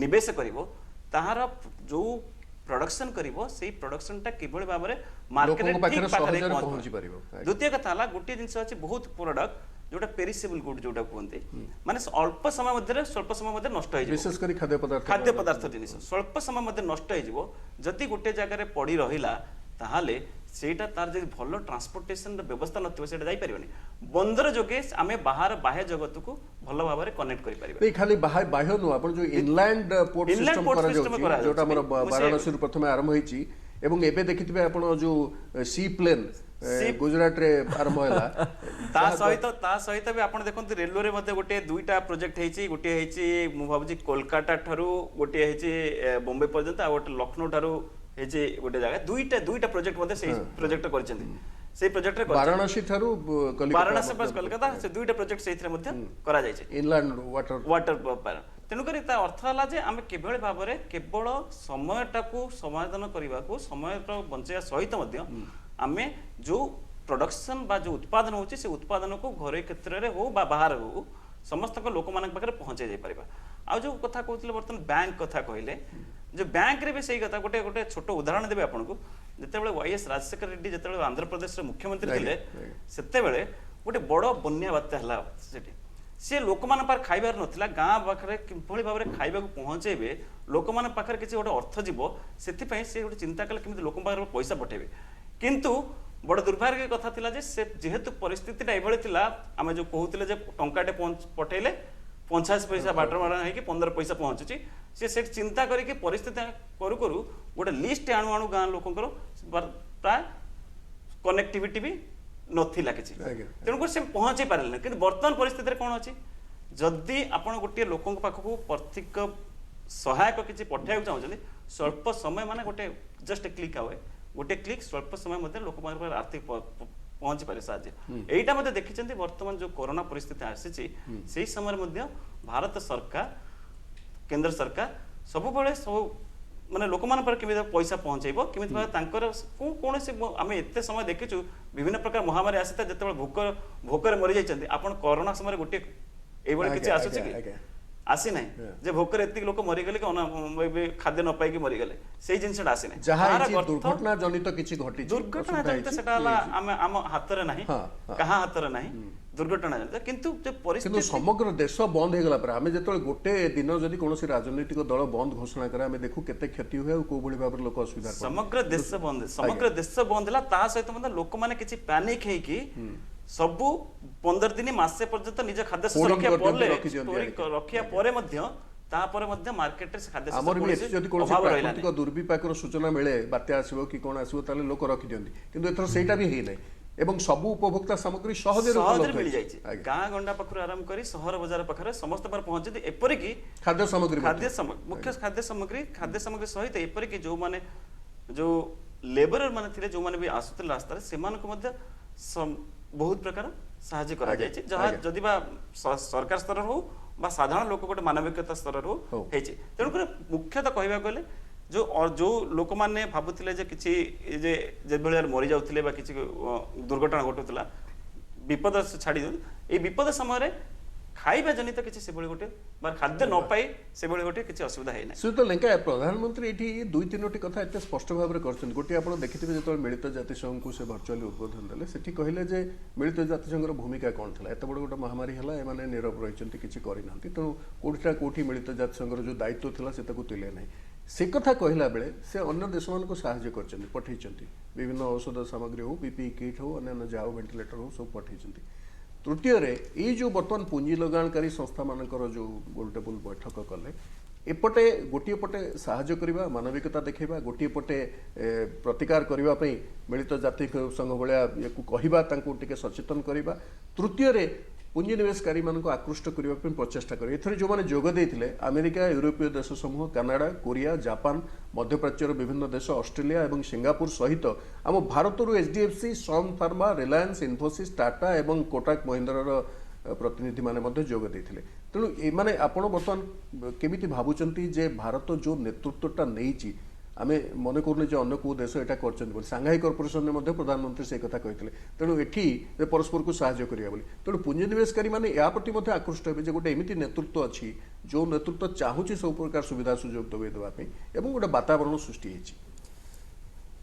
निवेश करिवो ताहार जो प्रोडक्शन करिवो सेही प्रोडक्शन टा किबळे भाबरे मार्केट रे ठीक पाखरे पहुंची परिवो द्वितीय कथा हला गोटे जिंस अछि बहुत प्रोडक्ट जोटा पेरिसेबल गुड जोटा कहते माने अल्प समय मध्य स्वल्प समय मध्य नष्ट हो विशेषकर खाद्य पदार्थ जिनिस स्वल्प समय मध्य नष्ट हो जदि गोटे जगह पड़ी रहिला ताहाले सेटा तार जे भलो ट्रांसपोर्टेशन व्यवस्था नथिबो सेटा जाई परिबनी बंदर जोगे आमे बाहर बाह्य जगत को भलो भाव में कनेक्ट करि परिबा ए खाली बाह्य नु आपण जो इनलैंड पोर्ट सिस्टम करा जाउची जोटा हमर वाराणसी प्रथम आरंभ होईची एवं एबे देखिथिबे आपण जो सी प्लेन गुजरात रे आरंभ होला ता सहित भी आपण देखंतु रेलवे रे मध्ये गोटे दुईटा प्रोजेक्ट हेची गोटे हेची मु भाबुची कोलकाता ठारू गोटे हेची बॉम्बे पर्यंत आ गोटे लखनऊ ठारू हेची गोटे जगह दुईटा प्रोजेक्ट मध्ये से प्रोजेक्ट करचंती से प्रोजेक्ट रे वाराणसी ठारू वाराणसी प्लस कोलकाता से दुईटा प्रोजेक्ट सेथिरे मध्ये करा जायचे इनलैंड वाटर तेणुकर ता अर्थ है जे आम केवल भाव में केवल समयटा को समाधान करने को समय बंचाइवा सहित आम जो प्रोडक्शन बा जो उत्पादन होची से उत्पादन को घर क्षेत्र में हो बा बाहर हो समस्त लोक मान पाखे पहुंचाई जाई परिबा आ जो कथा कहते बर्तमान बैंक कथा कहले जो बैंक रे भी सही कथा गोटे गोटे छोट उदाहरण देबे आपन को जेतेबेले वाईएस राजशेखर रेड्डी जेतेबेले आंध्र प्रदेश रे मुख्यमंत्री थिले सेतेबेले गोटे बड़ बन्या बात्या हला सेठी सी लोक मान पार खाइबार नथिला गाँ पाखे किभଳି भाव में खाइबा को पहुंचेबे लोक मान पाखे किसी गोटे अर्थ जीव सेति पई से गोटे चिंता कले केमि लोक पाखे पैसा पठेबे किंतु बड़ दुर्भाग्य कथा थिला जे से जेहेतु परिस्थितिटा एभଳି थिला आमे जो कहउतिले जे टंकाटे पठेले 50 पैसा बाटर मारा है कि 15 पैसा पहुंचुची से चिंता करके परिस्थिति करू करू गोटे लिस्ट आणु आणु गाँ लोकंकर प्राय कनेक्टिविटी भी नथिला किछि तेणुकर से पहुंचे पारे कि वर्तमान परिस्थिति कौन अच्छी जदि आपण गोटे लोक पाखक आर्थिक सहायक किसी पठाइक चाहते स्वल्प समय माने गोटे जस्ट क्लिक आवे गोटे क्लिक स्वल्प समय मध्य लोक आर्थिक पहुंची पारे साहाଯ୍य एटा मध्य देखिछन्ती वर्तमान जो कोरोना परिस्थिति आसी से समय मध्य भारत सरकार केंद्र सरकार सब बेले सब ମାନେ ଲୋକମାନଙ୍କ ପାଖରେ କେମିତି ପଇସା ପହଞ୍ଚେଇବ କେମିତି ଭାବେ ତାଙ୍କର କୌଣସି ଆମେ ଏତେ ସମୟ ଦେଖିଛୁ ବିଭିନ୍ନ ପ୍ରକାର ମହାମାରୀ ଆସିଥାଏ ଯେତେବେଳେ ଭୋକରେ ମରିଯାଇଛନ୍ତି ଆପଣ କରୋନା ସମୟରେ ଗୋଟିଏ ଏଇଭଳି କିଛି ଆସୁଛି କି ଆସି ନାହିଁ ଯେ ଭୋକରେ ଏତିକି ଲୋକ ମରିଗଲେ କି ଖାଦ୍ୟ ନ ପାଇକି ମରିଗଲେ ସେଇ ଜିନିଷଟା ଆସି ନାହିଁ ଦୁର୍ଘଟଣା ଜନିତ କିଛି ଘଟିଛି ଦୁର୍ଘଟଣା ଜନିତ ସେଟା ହେଲା ଆମ ହାତରେ ନାହିଁ କାହା ହାତରେ ନାହିଁ ଦୁର୍ଘଟଣା ଜନିତ କିନ୍ତୁ କିନ୍ତୁ ସମଗ୍ର ଦେଶ ବନ୍ଦ ହେଇଗଲା ପରେ ଆମେ ଯେତେବେଳେ ଗୋଟେ ଦିନ ଯଦି କୌଣସି ରାଜନୈତିକ ଦଳ ବନ୍ଦ ଘୋଷଣା କରେ ଆମେ ଦେଖୁ କେତେ କ୍ଷତି ହୁଏ ଆଉ କୋଉ ଭଳି ଭାବରେ ଲୋକ ଅସୁବିଧା ସମଗ୍ର ଦେଶ ବନ୍ଦ ହେଲା ତା ସହିତ ମଧ୍ୟ ଲୋକମାନେ କିଛି ପ୍ୟାନିକ ହେଇକି ସବୁ 15 ଦିନ ମାସେ ପର୍ଯ୍ୟନ୍ତ ନିଜ ଖାଦ୍ୟ ରଖିବା ପରେ ମଧ୍ୟ ତାପରେ ମଧ୍ୟ ମାର୍କେଟରେ ଖାଦ୍ୟ ଆମର ବି ଯଦି କୌଣସି ପ୍ରାକୃତିକ ଦୁର୍ବିପାକର ସୂଚନା ମିଳେ ବାତ୍ୟା ଆସିବ କି କଣ ଆସିବ ତାହେଲେ ଲୋକ ରଖିଦିଅନ୍ତି କିନ୍ତୁ ଏଥର ସେଇଟା ବି ହେଇନାହିଁ ଏବଂ ସବୁ ଉପଭୋକ୍ତା ସାମଗ୍ରୀ ସହଜରେ ମିଳିଯାଇଛି ଗାଁ ଗଣ୍ଡା ପାଖରୁ ଆରମ୍ଭ କରି ସହର ବଜାର ପାଖରେ ସମସ୍ତ ପାଖରେ ପହଞ୍ଚନ୍ତି ଏପରିକି ଖାଦ୍ୟ ସାମଗ୍ରୀ ମୁଖ୍ୟ ଖାଦ୍ୟ ସାମଗ୍ରୀ ସହିତ ଏପରିକି ଯୋଉ ଲେବରର ମାନେ ଥିଲେ ଯୋଉମାନେ ବି ଆସୁଥିଲେ ରାସ୍ତାରେ ସେମାନଙ୍କୁ ମଧ୍ୟ ବହୁତ ପ୍ରକାର ସାହାଯ୍ୟ କରାଯାଇଛି ଯାହା ଯଦି ବା ସରକାର ସ୍ତରରୁ ହଉ ବା ସାଧାରଣ ଲୋକ ଗୋଟେ ମାନବିକତା ସ୍ତରରୁ ହେଇଛି ତେଣୁକରି ମୁଖ୍ୟତଃ କହିବାକୁ ଗଲେ ଯୋଉ ଲୋକମାନେ ଭାବୁଥିଲେ ଯେ କିଛି ଯେଭଳି ମରି ଯାଉଥିଲେ ବା କିଛି ଦୁର୍ଘଟଣା ଘଟୁଥିଲା ବିପଦ ଛାଡ଼ି ଦିଅନ୍ତୁ ଏଇ ବିପଦ ସମୟରେ ଖାଇବା ଜନିତ କିଛି ସେଭଳି ଗୋଟେ ବା ଖାଦ୍ୟ ନ ପାଇ ସେଭଳି ଗୋଟେ କିଛି ଅସୁବିଧା ହେଇନାହିଁ ଶ୍ରୀଯୁକ୍ତ ଲେଙ୍କା ପ୍ରଧାନମନ୍ତ୍ରୀ ଏଠି 2-3ଟି କଥା ଏତେ ସ୍ପଷ୍ଟ ଭାବରେ କରିଛନ୍ତି ଗୋଟିଏ ଆପଣ ଦେଖିଥିବେ ଯେତେବେଳେ ମିଳିତ ଜାତିସଂଘକୁ ସେ ଭର୍ଚୁଆଲି ଉଦ୍ବୋଧନ ଦେଲେ ସେଠି କହିଲେ ଯେ ମିଳିତ ଜାତିସଂଘର ଭୂମିକା କ'ଣ ଥିଲା ଏତେ ବଡ଼ ଗୋଟେ ମହାମାରୀ ହେଲା ଏମାନେ ନୀରବ ରହିଛନ୍ତି କିଛି କରିନାହାନ୍ତି ତେଣୁ କୋଉଠି ମିଳିତ ଜାତିସଂଘର ଯୋଉ ଦାୟିତ୍ୱ ଥିଲା ସେ ତାକୁ ତୁଲେ ନାହିଁ ସେ କଥା କହିଲା ବେଳେ ସେ ଅନ୍ୟ ଦେଶମାନଙ୍କୁ ସାହାଯ୍ୟ କରିଛନ୍ତି ପଠାଇଛନ୍ତି ବିଭିନ୍ନ ଔଷଧ ସାମଗ୍ରୀ ହଉ ପିପିଇ କିଟ୍ ହଉ ଅନ୍ୟାନ୍ୟ ଯାହା ହଉ ଭେଣ୍ଟିଲେଟର ହଉ ସବୁ ପଠାଇଛନ୍ତି ତୃତୀୟରେ ଏଇ ଯୋଉ ବର୍ତ୍ତମାନ ପୁଞ୍ଜି ଲଗାଣକାରୀ ସଂସ୍ଥାମାନଙ୍କର ଯୋଉ ଗୋଲ ଟେବୁଲ ବୈଠକ କଲେ ଏପଟେ ଗୋଟିଏ ପଟେ ସାହାଯ୍ୟ କରିବା ମାନବିକତା ଦେଖାଇବା ଗୋଟିଏ ପଟେ ପ୍ରତିକାର କରିବା ପାଇଁ ମିଳିତ ଜାତିସଂଘ ଭଳିଆ ୟାକୁ କହିବା ତାଙ୍କୁ ଟିକେ ସଚେତନ କରିବା ତୃତୀୟରେ ପୁଞ୍ଜିନିବେଶକାରୀମାନଙ୍କୁ ଆକୃଷ୍ଟ କରିବା ପାଇଁ ପ୍ରଚେଷ୍ଟା କରିବେ ଏଥିରେ ଯେଉଁମାନେ ଯୋଗ ଦେଇଥିଲେ ଆମେରିକା ୟୁରୋପୀୟ ଦେଶ ସମୂହ କାନାଡ଼ା କୋରିଆ ଜାପାନ ମଧ୍ୟପ୍ରାଚ୍ୟର ବିଭିନ୍ନ ଦେଶ ଅଷ୍ଟ୍ରେଲିଆ ଏବଂ ସିଙ୍ଗାପୁର ସହିତ ଆମ ଭାରତରୁ HDFC ସନ୍ ଫାର୍ମା ରିଲାଏନ୍ସ ଇନଫୋସିସ୍ ଟାଟା ଏବଂ କୋଟାକ ମହିନ୍ଦ୍ରାର ପ୍ରତିନିଧିମାନେ ମଧ୍ୟ ଯୋଗ ଦେଇଥିଲେ ତେଣୁ ଏମାନେ ଆପଣ ବର୍ତ୍ତମାନ କେମିତି ଭାବୁଛନ୍ତି ଯେ ଭାରତ ଯେଉଁ ନେତୃତ୍ୱଟା ନେଇଛି ଆମେ ମନେ କରୁନେ ଯେ ଅନ୍ୟ କେଉଁ ଦେଶ ଏଇଟା କରିଛନ୍ତି ବୋଲି ସାଙ୍ଘାଇ କର୍ପୋରେସନରେ ମଧ୍ୟ ପ୍ରଧାନମନ୍ତ୍ରୀ ସେ କଥା କହିଥିଲେ ତେଣୁ ଏଠି ପରସ୍ପରକୁ ସାହାଯ୍ୟ କରିବା ବୋଲି ତେଣୁ ପୁଞ୍ଜିନିବେଶକାରୀମାନେ ଏହା ପ୍ରତି ମଧ୍ୟ ଆକୃଷ୍ଟ ହେବେ ଯେ ଗୋଟେ ଏମିତି ନେତୃତ୍ୱ ଅଛି ଯେଉଁ ନେତୃତ୍ୱ ଚାହୁଁଛି ସବୁ ପ୍ରକାର ସୁବିଧା ସୁଯୋଗ ଯୋଗାଇ ଦେବା ପାଇଁ ଏବଂ ଗୋଟେ ବାତାବରଣ ସୃଷ୍ଟି ହେଇଛି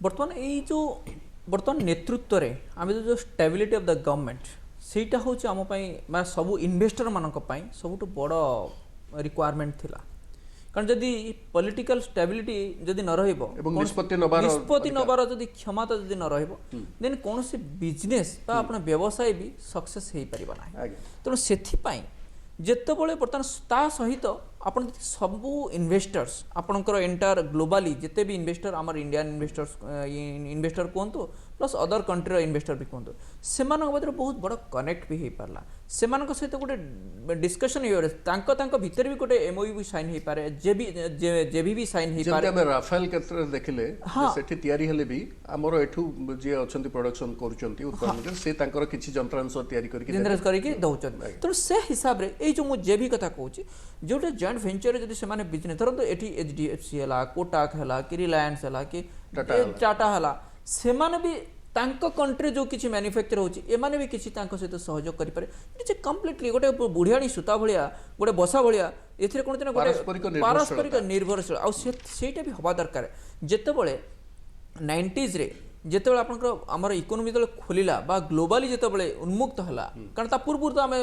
ବର୍ତ୍ତମାନ ନେତୃତ୍ୱରେ ଆମେ ଯେଉଁ ଷ୍ଟେବିଲିଟି ଅଫ୍ ଦ ଗଭର୍ଣ୍ଣମେଣ୍ଟ ସେଇଟା ହେଉଛି ଆମ ପାଇଁ ବା ସବୁ ଇନଭେଷ୍ଟରମାନଙ୍କ ପାଇଁ ସବୁଠୁ ବଡ଼ ରିକ୍ୱାରମେଣ୍ଟ ଥିଲା କାରଣ ଯଦି ପଲିଟିକାଲ ଷ୍ଟେବିଲିଟି ଯଦି ନ ରହିବ ନିଷ୍ପତ୍ତି ନେବାର ଯଦି କ୍ଷମତା ଯଦି ନ ରହିବ ଦେନ୍ କୌଣସି ବିଜନେସ୍ ବା ଆପଣ ବ୍ୟବସାୟ ବି ସକ୍ସେସ୍ ହେଇପାରିବ ନାହିଁ ତେଣୁ ସେଥିପାଇଁ ଯେତେବେଳେ ବର୍ତ୍ତମାନ ତା ସହିତ ଆପଣ ଯଦି ସବୁ ଇନଭେଷ୍ଟର୍ସ ଆପଣଙ୍କର ଏଣ୍ଟାୟାର ଗ୍ଲୋବାଲି ଯେତେ ବି ଇନଭେଷ୍ଟର ଆମର ଇଣ୍ଡିଆନ୍ ଇନଭେଷ୍ଟର କୁହନ୍ତୁ ପ୍ଲସ୍ ଅଦର କଣ୍ଟ୍ରିର ଇନଭେଷ୍ଟର ବି କୁହନ୍ତୁ ସେମାନଙ୍କ ମଧ୍ୟରେ ବହୁତ ବଡ଼ କନେକ୍ଟ ବି ହେଇପାରିଲା ସେମାନଙ୍କ ସହିତ ଗୋଟେ ଡିସ୍କସନ୍ ହେଇପାରେ ତାଙ୍କ ଭିତରେ ବି ଗୋଟେ MOU ବି ସାଇନ୍ ହେଇପାରେ JV ବି ସାଇନ୍ ହେଇପାରେ ଆମେ ରାଫେଲ କ୍ଷେତ୍ରରେ ଦେଖିଲେ ସେଠି ତିଆରି ହେଲେ ବି ଆମର ଏଠୁ ଯିଏ ଅଛନ୍ତି ପ୍ରଡକ୍ସନ କରୁଛନ୍ତି ଉତ୍ପାଦନରେ ସେ ତାଙ୍କର କିଛି ଯନ୍ତ୍ରାଂଶ ତିଆରି କରିକି ଦେଉଛନ୍ତି ତେଣୁ ସେ ହିସାବରେ ଏଇ ଯେଉଁ ମୁଁ JV କଥା କହୁଛି ଯୋଉଟା ଜଏଣ୍ଟ ଭେଞ୍ଚରରେ ଯଦି ସେମାନେ ବିଜନେସ୍ ଧରନ୍ତୁ ଏଠି HDFC ହେଲା କୋଟାକ ହେଲା କି ରିଲାଏନ୍ସ ହେଲା କି ଟାଟା ହେଲା ସେମାନେ ବି ତାଙ୍କ କଣ୍ଟ୍ରି ଯେଉଁ କିଛି ମ୍ୟାନୁଫ୍ୟାକ୍ଚର ହେଉଛି ଏମାନେ ବି କିଛି ତାଙ୍କ ସହିତ ସହଯୋଗ କରିପାରେ ଯେ କମ୍ପ୍ଲିଟଲି ଗୋଟେ ବୁଢ଼ିଆଣୀ ସୂତା ଭଳିଆ ଗୋଟେ ବସା ଭଳିଆ ଏଥିରେ କ'ଣ ନା ଗୋଟେ ପାରସ୍ପରିକ ନିର୍ଭରଶୀଳ ଆଉ ସେଇଟା ବି ହେବା ଦରକାର ଯେତେବେଳେ 90s ଯେତେବେଳେ ଆପଣଙ୍କର ଆମର ଇକୋନୋମି ଯେତେବେଳେ ଖୋଲିଲା ବା ଗ୍ଲୋବାଲି ଯେତେବେଳେ ଉନ୍ମୁକ୍ତ ହେଲା କାରଣ ତା ପୂର୍ବରୁ ତ ଆମେ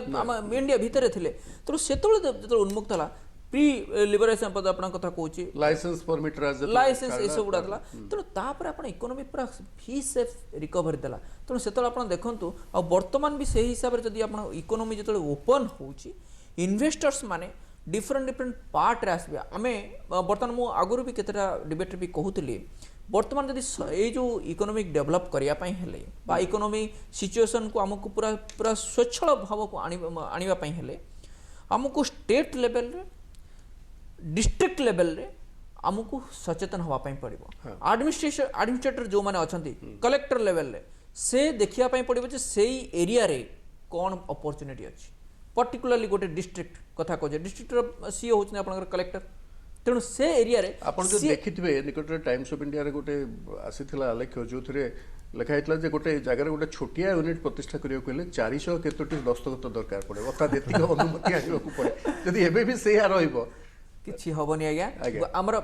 ଇଣ୍ଡିଆ ଭିତରେ ଥିଲେ ତେଣୁ ସେତେବେଳେ ଯେତେବେଳେ ଉନ୍ମୁକ୍ତ ହେଲା ପ୍ରି ଲିବରେସନ ପଦ ଆପଣଙ୍କ କଥା କହୁଛି ଲାଇସେନ୍ସ ଏସବୁ ଗୁଡ଼ା ଥିଲା ତେଣୁ ତାପରେ ଆପଣ ଇକୋନୋମି ପୁରା ଭି ସେଫ୍ ରିକଭରି ଦେଲା ତେଣୁ ସେତେବେଳେ ଆପଣ ଦେଖନ୍ତୁ ଆଉ ବର୍ତ୍ତମାନ ବି ସେହି ହିସାବରେ ଯଦି ଆପଣ ଇକୋନୋମି ଯେତେବେଳେ ଓପନ୍ ହେଉଛି ଇନଭେଷ୍ଟର୍ସ ମାନେ ଡିଫରେଣ୍ଟ ପାର୍ଟରେ ଆସିବେ ଆମେ ବର୍ତ୍ତମାନ ମୁଁ ଆଗରୁ ବି କେତେଟା ଡିବେଟ୍ରେ ବି କହୁଥିଲି ବର୍ତ୍ତମାନ ଯଦି ଏଇ ଯେଉଁ ଇକୋନୋମିକ୍ ଡେଭଲପ୍ କରିବା ପାଇଁ ହେଲେ ବା ଇକୋନୋମି ସିଚୁଏସନ୍କୁ ଆମକୁ ପୁରା ସ୍ୱଚ୍ଛଳ ଭାବକୁ ଆଣିବା ପାଇଁ ହେଲେ ଆମକୁ ଷ୍ଟେଟ୍ ଲେଭେଲରେ डिस्ट्रिक्ट लेवल रे आमको सचेतन हवा पाई पड़िबो एडमिनिस्ट्रेटर जो माने अछंती कलेक्टर लेवल रे से देखिया पाई पड़िबो जे सेई एरिया रे कोन अपॉर्चुनिटी अछि पर्टिकुलरली गोटे डिस्ट्रिक्ट कथा को जे डिस्ट्रिक्ट रो सीओ होछन आपनकर कलेक्टर ତେଣୁ ସେ ଏରିଆରେ ଆପଣ ଯୋଉ ଦେଖିଥିବେ ନିକଟରେ ଟାଇମ୍ସ ଅଫ୍ ଇଣ୍ଡିଆରେ ଗୋଟେ ଆସିଥିଲା ଆଲେଖ୍ୟ ଯୋଉଥିରେ ଲେଖା ହେଇଥିଲା ଯେ ଗୋଟେ ଜାଗାରେ ଗୋଟେ ଛୋଟିଆ ୟୁନିଟ୍ ପ୍ରତିଷ୍ଠା କରିବାକୁ ହେଲେ 400 କେତୋଟି ଦସ୍ତଖତ ଦରକାର ପଡେ ଅର୍ଥାତ୍ ଏତିକି ଅନୁମତି ଆଣିବାକୁ ପଡେ ଯଦି ଏବେ ବି ସେଇଆ ରହିବ କିଛି ହବନି ଆଜ୍ଞା ଆମର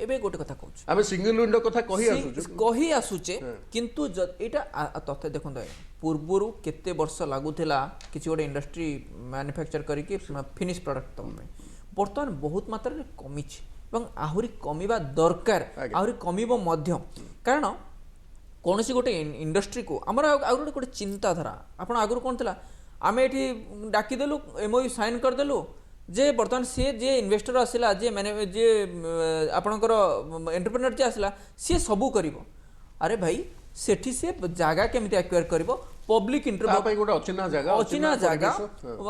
ଏବେ ଗୋଟେ କଥା କହୁଛୁ ଆମେ ସିଙ୍ଗଲ ୱିଣ୍ଡୋ କଥା କହି ଆସୁଛୁ କିନ୍ତୁ ଏଇଟା ତଥ୍ୟ ଦେଖନ୍ତୁ ଆଜ୍ଞା ପୂର୍ବରୁ କେତେ ବର୍ଷ ଲାଗୁଥିଲା କିଛି ଗୋଟେ ଇଣ୍ଡଷ୍ଟ୍ରି ମ୍ୟାନୁଫ୍ୟାକ୍ଚର କରିକି ଫିନିଶ ପ୍ରଡକ୍ଟ ଦେବା ପାଇଁ ବର୍ତ୍ତମାନ ବହୁତ ମାତ୍ରାରେ କମିଛି ଏବଂ ଆହୁରି କମିବା ଦରକାର ଆହୁରି କମିବ ମଧ୍ୟ କାରଣ କୌଣସି ଗୋଟେ ଇଣ୍ଡଷ୍ଟ୍ରିକୁ ଆମର ଆଗରୁ ଗୋଟେ ଚିନ୍ତାଧାରା ଆପଣ ଆଗରୁ କ'ଣ ଥିଲା ଆମେ ଏଠି ଡାକିଦେଲୁ MOU ସାଇନ୍ କରିଦେଲୁ ଯେ ବର୍ତ୍ତମାନ ସିଏ ଯିଏ ଇନଭେଷ୍ଟର ଆସିଲା ଯିଏ ଆପଣଙ୍କର ଏଣ୍ଟରପ୍ରେନର ଯିଏ ଆସିଲା ସିଏ ସବୁ କରିବ ଆରେ ଭାଇ ସେଠି ସିଏ ଜାଗା କେମିତି ଆକ୍ୱାର କରିବ ପବ୍ଲିକ ଅଚିହ୍ନା ଜାଗା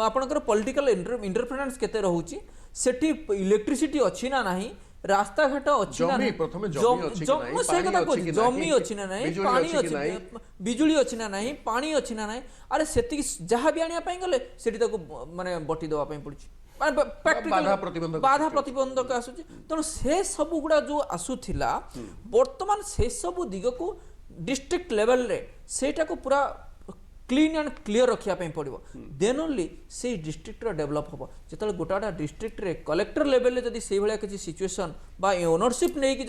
ଆପଣଙ୍କର ପଲିଟିକାଲ ଇଣ୍ଟରଫେରେନ୍ସ କେତେ ରହୁଛି ସେଠି ଇଲେକ୍ଟ୍ରିସିଟି ଅଛି ନା ନାହିଁ ରାସ୍ତାଘାଟ ଅଛି ନା ଜମି ଅଛି ନା ନାହିଁ ପାଣି ଅଛି ବିଜୁଳି ଅଛି ନା ନାହିଁ ପାଣି ଅଛି ନା ନାହିଁ ଆରେ ସେତିକି ଯାହା ବି ଆଣିବା ପାଇଁ ଗଲେ ସେଠି ତାକୁ ମାନେ ବଟି ଦେବା ପାଇଁ ପଡୁଛି ବାଧା ପ୍ରତିବନ୍ଧକ ଆସୁଛି ତେଣୁ ସେ ସବୁ ଗୁଡା ଯୋଉ ଆସୁଥିଲା ବର୍ତ୍ତମାନ ସେ ସବୁ ଦିଗକୁ ଡିଷ୍ଟ୍ରିକ୍ଟ ଲେଭେଲରେ ସେଇଟାକୁ ପୁରା क्लीन एंड क्लीयर रखा पड़ो देन ओनली से डिस्ट्रिक्टर डेभलप हम जो गोटा गोटा डिस्ट्रिक्ट रे कलेक्टर लेवल जब से भाया किसी सिचुएसन बा ओनरशिप नहीं कि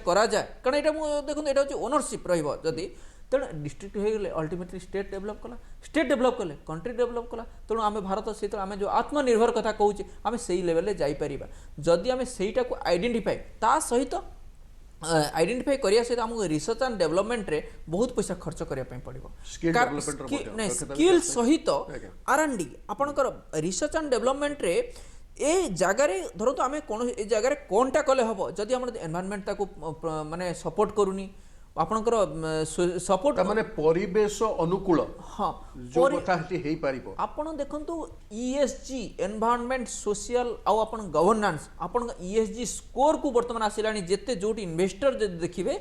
करा जाए कारण यहाँ देखो यहाँ हूँ ओनरशिप रही तेणु डिस्ट्रिक्ट हो गले अल्टीमेटली स्टेट डेभलप कला स्टेट डेभलप कले कंट्री डेभलप कला तेणु आम भारत सहित आम जो आत्मनिर्भर कथा कहूँ आम से लेवल जापर जदि आम सेटा को आइडेंटिफाई ता सहित आइडेंटिफाई करिया सहित हमको रिसर्च एंड डेवलपमेंट रे बहुत पैसा खर्च करिया पड़ो स्किल सहित R&D आपनकर रिसर्च एंड डेवलपमेंट रे ए जगार धरतु आम कौन ए जगार कौनटा कले हम जदि हम एनवायरनमेंट ताको माने सपोर्ट करूनी आपनकर सपोर्ट माने परिवेश अनुकूल हां जो कथा हेती हेई पारिबो आपण देखंतु ESG एनवायरनमेंट सोशल आ आपण गवर्नेंस आपण ESG स्कोर को वर्तमान आसिलानी जेते जोटी इन्वेस्टर जदि देखिबे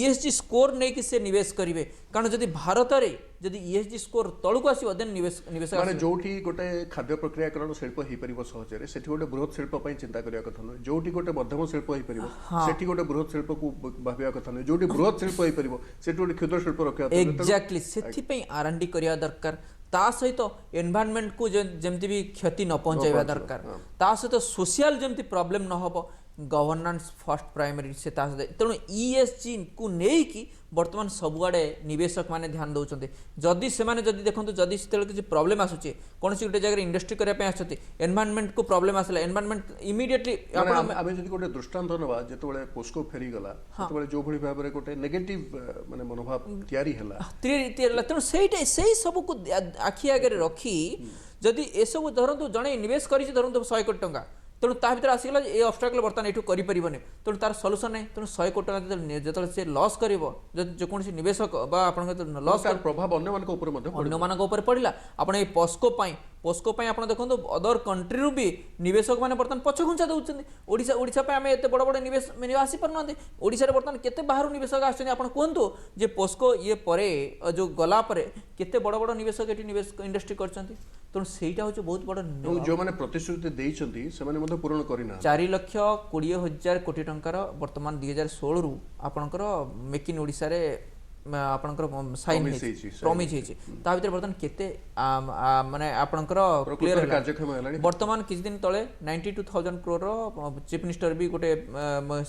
ESG स्कोर नै कि से निवेश करिवे कारण जदि भारत रे जदि ESG स्कोर तळुक आसीबो देन निवेश माने जोठी गोटे खाद्य प्रक्रियाकरण शिल्प हेई परिबो सहजरे सेठी गोटे बृहत शिल्प पई चिंता करिया कथा न जोठी गोटे मध्यम शिल्प हेई परिबो सेठी गोटे बृहत शिल्प को भाबिया कथा न जोठी बृहत शिल्प हेई परिबो सेठी गोटे क्षुद्र शिल्प रखिया एग्जैक्टली सेठी पई R&D करिया दरकार ता सहित एनवायरनमेंट को जेमती भी क्षति न पहुंचाइबा दरकार ता सहित सोशल जेमती प्रॉब्लम न होबो गवर्नेंस फर्स्ट प्राइमरी से तेणु ESG को नहीं कि वर्तमान सबुआड़े निवेशक माने ध्यान दौरान जदि से देखो जदि से किसी प्रॉब्लम आसूचे कौन सी गोटे जगह इंडस्ट्री करने आसती एनवायरनमेंट को प्रॉब्लम आसला एनवायरनमेंट इमिडिएटली आमे जदि गोटे दृष्टांत नबा जेतबेले पोस्को फेरी गला सेतबेले जो भली भाबरे गोटे नेगेटिव माने मनोभाव तयारी हला तेणु सेही सब को आखि आगे रखी जदि ए सब धरतु जड़े निवेश करी धरतु 100 कोटी टंका तेणु ता भर आसगला ये ऑब्स्टेकल बर्तमान यू करें तेणु तार सल्यूशन नहीं तेणु 100 कोटी टका जो से लॉस कर जेकोसी निवेशक लॉस प्रभाव अन्य पड़ा आपड़ ये पोस्को आप देखो अदर कंट्री रू भी निवेशक मैंने बर्तमान पछघुंचा दौरान ओडिशा आम एत बड़ बड़ निवेश आसी पारना ओडिशा बर्तमान केते बाहर निवेशक आछन आपण कहतु जे पोस्को ये परे जो गला परे केते बड़ बड़ निवेशक एटी निवेश इंडस्ट्री करछंती तेणु सेटा होचे बहुत बड़ जो माने प्रतिश्रुति देइछंती से माने मते पूर्ण करिना 4,20,000 कोटी टंकार वर्तमान 2016 रु आपनकर मेक इन ओडिशा रे आपनकर साइन प्रॉमिस हेछि ता भीतर वर्तमान केते माने आपनकर क्लियर कार्यक्रम हलानी वर्तमान किछ दिन तळे 92,000 करोड़ रो चीफ मिनिस्टर भी गोटे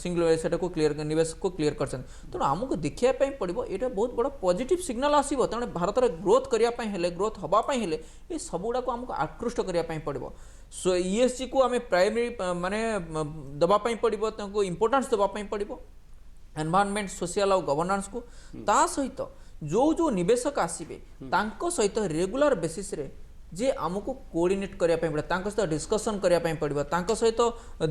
सिंगल सेटा को क्लियर निवेश को क्लियर करछन तो हमको देखिया पई पड़िबो एटा बहुत बड़ पॉजिटिव सिग्नल आसीबो तने भारत रे ग्रोथ करिया पई हेले ग्रोथ हबा पई हेले ए सबुडा को हमको आकृष्ट करिया पई पड़िबो सो ESG को हमें प्राइमरी माने दबा पई पड़िबो तको इंपोर्टेंस दबा पई पड़िबो एनवायरनमेंट सोशल और गवर्नेंस को ता सहित जो जो निवेशक आसीबे तांको सहित रेगुलर बेसिस रे जे आमको कोऑर्डिनेट करिया पय पड़े तांको सहित डिस्कशन करिया पय पड़िबो तांको सहित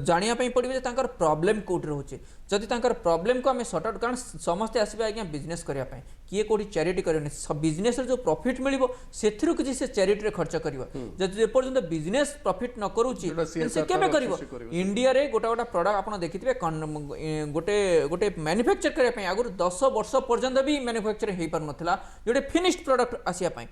जानिया पय पड़िबो जे तांकर प्रॉब्लम कोट रहउचे जदि तांकर प्रॉब्लम को हमें सॉर्ट आउट कारण समस्त आसीबे आज्ञा बिजनेस करिया पय किए कोडी चैरिटी करने सब बिजनेस रे जो प्रॉफिट मिलिबो सेथिरु किछि से चैरिटी रे खर्च करिवो जदि जे पर्यंत बिजनेस प्रॉफिट न करूची से केबे करिवो इंडिया रे गोटा गोटा प्रोडक्ट आपण देखिथिबे गोटे गोटे मैन्युफैक्चर करिया पय आगु 10 वर्ष पर्यंत भी मैन्युफैक्चर हेई पर नथला जोटे फिनिश्ड प्रोडक्ट आसिया पय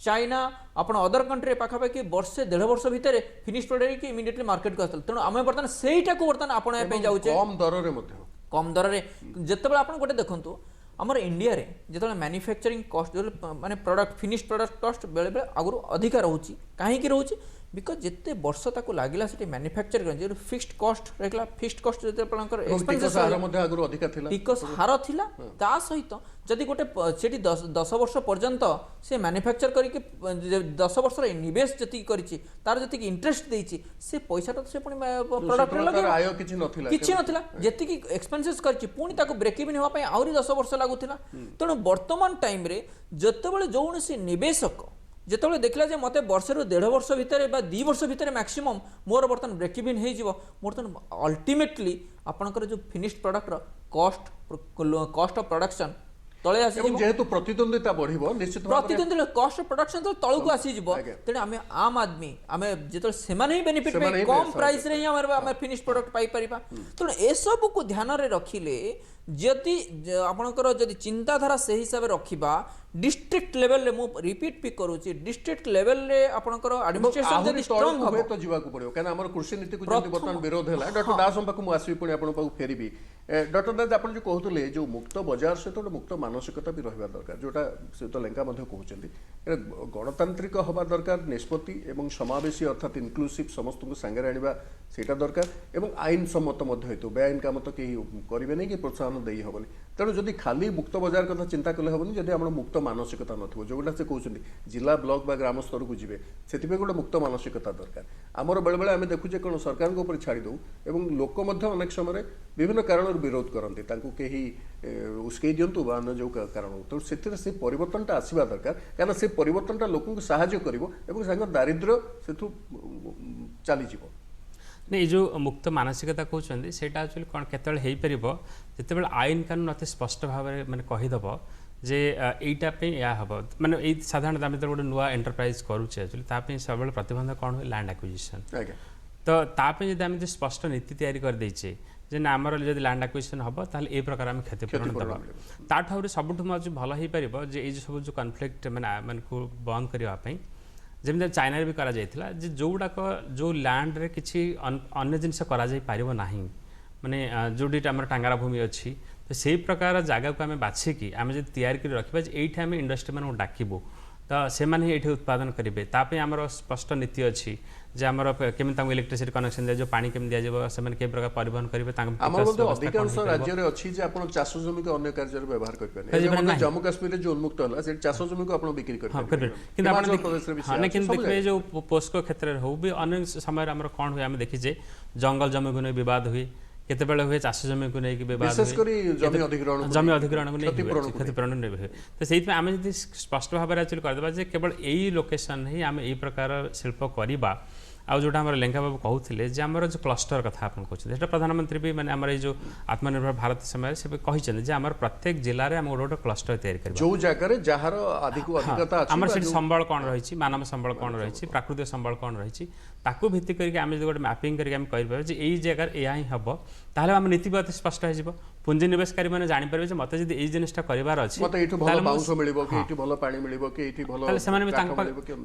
चाइना आपण अदर कंट्री पाखापाखि वर्षे 1.5 वर्ष भितर फिनिश प्रोडक्ट की इमिडिएटली मार्केट को आसल तेणु आम बर्तमान सेटा को बर्तमान आपण पे जाउचे कम दर रे मध्य कम दर रे जेतेबेले आपण गोटे देखंतु हमर इंडिया रे जेतेबेले मैन्युफैक्चरिंग कॉस्ट जो माने प्रोडक्ट फिनिश प्रोडक्ट कॉस्ट बेले बेले आगु अधिक रहउची काहे की रहउची बिकॉज जिते वर्ष ताको लागिला सेठी मैन्युफैक्चर जे फिक्स्ड कॉस्ट रहला फिक्स्ड कॉस्ट जेते आपनकर एक्सपेंसेस हार मध्य आगु अधिक थिला टिकस हार थिला ता सहित जदि गोटे सेठी 10 वर्ष पर्यंत से मैन्युफैक्चर करिके 10 वर्ष रे निवेश जति करिछि तार जति इंटरेस्ट देछि से पैसा तो से पुनी प्रोडक्ट रे लगे आय किछि नथिला जति की एक्सपेंसेस करिछि पुनी ताको ब्रेक इवन होवा पय आउरी 10 वर्ष लागुथिला तेणु वर्तमान टाइम रे जतेबेले जोनसी निवेशक जेतेबेले देखला जे मते वर्ष रो 1.5 वर्ष भितर बा 2 वर्ष भितर मैक्सिमम मोर बर्तन ब्रेक इवन हे जिवो बर्तन अल्टीमेटली आपनकर जो फिनिश्ड प्रोडक्ट रो कॉस्ट ऑफ प्रोडक्शन तळे आसी एवं जेहेतु प्रतिद्वंदिता बढ़िबो निश्चित प्रतिद्वंदिता कॉस्ट ऑफ प्रोडक्शन तो तळु को आसी जिवो तेने हमें आम आदमी हमें जेतो सेमाने ही बेनिफिट पे कम प्राइस रे ही हमें फिनिश प्रोडक्ट पाई परिबा तेने ए सब को ध्यान रे रखिले जदि आपनकर जदि चिंताधारा से हिसाब रे रखिबा डिस्ट्रिक्ट लेवल रे मु रिपीट भी करूची डिस्ट्रिक्ट लेवल रे आपनकर एडमिनिस्ट्रेशन जदि स्ट्रांग हो तो जीवा को पड़ियो काना हमर कृषि नीति को जदि वर्तमान विरोध होला डॉक्टर दास हम को आसी पुणी आपन पाऊ फेरीबी डॉक्टर दास आपन जो कहतले जो मुक्त बाजार से तो मुक्त मानसिकता भी रहबा दरकार जोटा से तो लेंका मध्ये कहउचंती गणतांत्रिक होबा दरकार निष्पत्ति एवं समावेशी अर्थात इनक्लूसिव समस्त को संगे आनिबा सेटा दरकार एवं आईन सम्मत मध्ये हेतु बेआईन काम तो केही करिवे नै कि प्रोत्साहन देई होबनी तेणु जदि खाली मुक्त बाजार कथा चिंता कले हेबनी जदि हमर मुक्त मानसिकता नथिबो जोटा से कहउचंती जिला ब्लॉक बा ग्राम स्तर को जिवे सेतिबे गोटे मुक्त मानसिकता दरकार हमर बेले बेले आमे देखु जे कोन सरकार को ऊपर छाड़ी दउ एवं लोक मध्ये अनेक समय विभिन्न कारण विरोध करते केही उस्कई दिंतु बा अन्य जो कारण तो से परिवर्तनटा आसवा दरकार क्या से परिवर्तनटा लोक साहाय्य कर दारिद्र्य से चली नहीं जो मुक्त मानसिकता कहते हैं एक्चुअली कौन केतल हो पार जिते आईन कानून अति स्पष्ट भाव में मैंने कहीदेव जे यहीटा या हम मैंने ये साधारण आम गोटे नुआ एंटरप्राइज करुचे एक्चुअली सब प्रतिबंधक कौन हुए लैंड एक्विजिशन तो तापे जब आम स्पष्ट नीति तैयारी करदेचे जे ना आमर जब लैंड एक्विजिशन हम ताल ए प्रकार आम क्षतिपूरण देवा ताठू सबुठ भल हो पार जे ये सब जो कन्फ्लिक्ट मैंने बंद करने जमी चाइना भी करा जाइथिला जे जोड़ाक जो लैंड रे किसी अन्य जिनस करा जाई पारिबो नाही माने जोडी हमर टांगारा भूमि अच्छी तो से प्रकार जगह को आम बाछिकी आम जो तैयारी कर रखा ये आम इंडस्ट्री मान डाकबू तो से ये उत्पादन करेंगे ताप आमर स्पष्ट नीति अच्छी जे आमर केमी इलेक्ट्रिसिटी कनेक्शन दिया पानी केमी दिया से प्रकार परिवहन करेंगे अधिकांश राज्य में अच्छी चाष जमी को अन्य कार्य व्यवहार करेंगे जम्मू काश्मीर जो उन्मुक्त है चाष जमी को आप बिक्री करेंगे देखिए जो पोस्को क्षेत्र में हो भी अनेक समय कौन हुए आम देखीचे जंगल जमी को नहीं बद हुए केतेबेले हुए चाष जमी को लेकिन विवाद जमी अधिग्रहण को क्षतिपूरण नहीं हुए तो से आम जब स्पष्ट भाव में एक्चुअली करदे केवल यही लोकेशन ही आम यही प्रकार शिल्प करवा आउ जोटा हमारे लेंका बाबू कहते जे आमर जो क्लस्टर कथा आप कहते प्रधानमंत्री भी मैंने आम जो आत्मनिर्भर भारत समय से कहते आम प्रत्येक जिले में आम गोटे क्लस्टर तैयारी कर जो जगह जहार अधिकता आम से संबल कौन रही मानव संबल कौन रही प्राकृतिक संबल कौन रही ताकू भित्ति करके आम जो गोटे मैपिंग करके करें यही जगह या ही हम ताहले आम नीति भी अति स्पष्ट हो पुंजी निवेशकारी मैंने जापर मत जब ये जिनिसटा करार अच्छे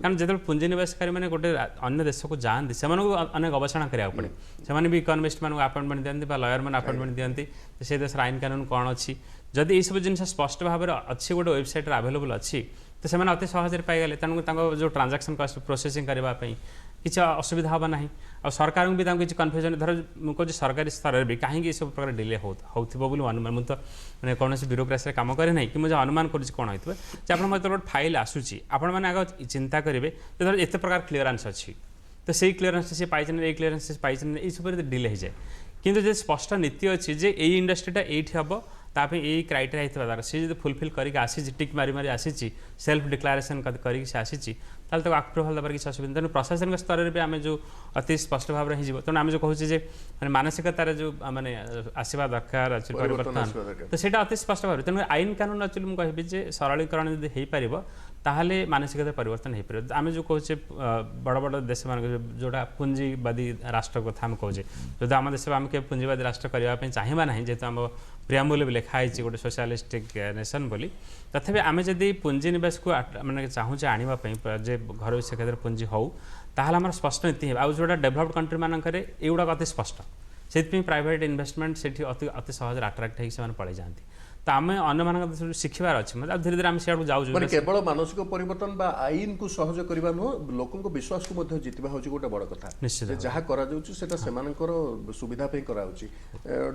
कारण जो पुंजी निवेशकारी मैंने गोटे अन्य देश को जाती से अनेक गवेषणा करा पड़े से भी इकोनोमिस्ट मान अपॉइंटमेंट दिखती लयर मैंने अपॉइंटमेंट दिखती से देश आईन कानून कौन अच्छी जदि ये सब जिन स्पष्ट भाव में अच्छी गोटे वेबसाइट आवेलेबल अच्छी तो से मैंने अति सहज पाइगले तेणु जो ट्रांजाक्शन कस्ट प्रोसेसिंग करने किसी असुविधा हम ना आ सरकार भी किसी कन्फ्यूजन धर मुझे सरकारी स्तर में भी कहीं सब प्रकार डिले होती अनुमान मुझे मैंने कौन ब्यूरोक्रेसी काम करे ना कि मुझे अनुमान कौन होते आप गोटे फाइल आसूसी आपने आग चिंता करेंगे धर एत प्रकार क्लीयरेंस अच्छी तो से क्लीयरेंस से पाई ये क्लीयरेंस से पाई ये सब डिले हो जाए किंतु जो स्पष्ट नीति अच्छी जे यही इंडस्ट्रीटा ये हम ताप यही क्राइटेरिया होता दरकार सी जो फुलफिल करके आसी टिक मारी मारी आसी सेल्फ डिक्लारेसन करके आसी ताल तक अप्रूवाल देवार किसी असुविधा तेणु प्रशासन स्तर में भी आम जो अति स्पष्ट भाव में हो तेणु आम जो कहूँ मानसिकतार जो मैंने आसवा दरकार परिवर्तन तो ସେଇଟା अति स्पष्ट भाव तेणु आईन कानून एक्चुअली मुझे कहबी सरलीकरण जब हो पार ताहले मानसिकता परिवर्तन हो पारे आम जो कहे बड़ बड़ देश मान जोटा पुंजीवादी राष्ट्र कथा आम कहे जो आम देश आम के पुंजीवादी राष्ट्र करने चाहिए ना जेहेतु आम प्रियाम्बुल भी लिखाई गोटे सोशलिस्टिक नेशन बोली तथापि आम जदि पुंजी निवेश को माने चाहूचे आने जे घर से क्षेत्र पुंजी हो ताहले आम स्पष्ट नीति आउ जोटा डेभलप्ड कंट्री मानक एगुड़ा अति स्पष्ट से प्राइवेट इन्वेस्टमेंट से अति सहज आट्राक्ट होकर पड़े जाती तो आम अन्य शिखबार अच्छे मतलब धीरे धीरे आम सियाड़ जाऊँ माने केवल मानसिक परिवर्तन बा आईन को सहज करबा नुह लोकन को विश्वास को मध्य जितबा होची गोटे बड़ कथा निश्चित जहाँ करा जाउची सेटा सेमानकर सुविधा पे करा होची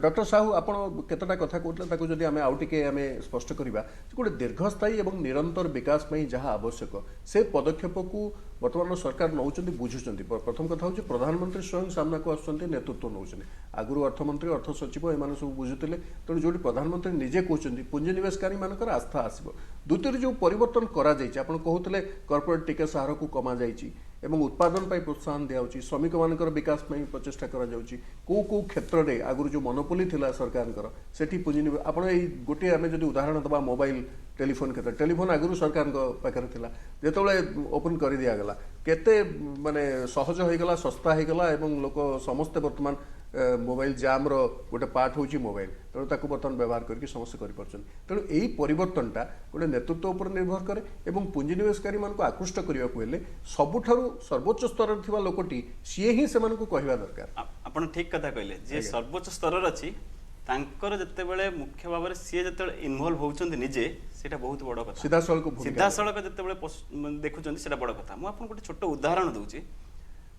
डॉक्टर साहू आपण केतटा कथा कहतले ताको जदि आमे आउटिके आमे स्पष्ट करबा गोटे दीर्घस्थायी एवं निरंतर विकास पई जहाँ आवश्यक से पदक्षेप को वर्तमान सरकार नौचंदी बुझुचंदी प्रथम कथा होची प्रधानमंत्री स्वयं सामना को आसुचंदी नेतृत्व नौचंदी आगुरु अर्थमंत्री अर्थ सचिव एमाने सब बुझुतिले तेणु जोटी प्रधानमंत्री निजे कहउचंदी पुंजीनिवेशकारी मानकर आस्था आसीबो द्वितीय जो परिवर्तन करा जाइछि आपण कहउतले कॉर्पोरेट टिकस हार को कमा जाइछि एवं उत्पादन पाई प्रोत्साहन दिया जाउछि श्रमिक मानकर विकास पाई प्रचेष्टा करा जाउछि को क्षेत्र रे आगुरु जो मोनोपोली थिला सरकारकर सेठी पुंजीनिवेश आपण एई गोटे आमे जदि उदाहरण दबा मोबाइल टेलीफोन क्षेत्र टेलीफोन आगुरु सरकार पाखे थिला जेतबेले ओपन कर दिया गला केते माने सहज हो गला सस्ता हो गला एवं लोक समस्त वर्तमान मोबाइल जाम रो गोटे पार्ट होची मोबाइल तेणु ताकू बर्तमान व्यवहार करके समस्त कर तेणु यही परिवर्तनटा गोटे नेतृत्व उपर निर्भर करे एवं पुंजीनिवेशकारी मान आकृष्ट करने को हेले सबुठारु सर्वोच्च स्तर थिबा लोकटी सीए ही से मानकु कहवा दरकार आपण ठीक कथा कहले जे सर्वोच्च स्तर अछि तांकर जतेबेले मुख्य भाव सी जो इनवल्व होउछन्ति निजे सेटा बहुत बड़ कथा सीधा सड़क जतेबेले देखुछन्ति सेटा बड़ कथा मु आपन गोटे छोट उदाहरण दूची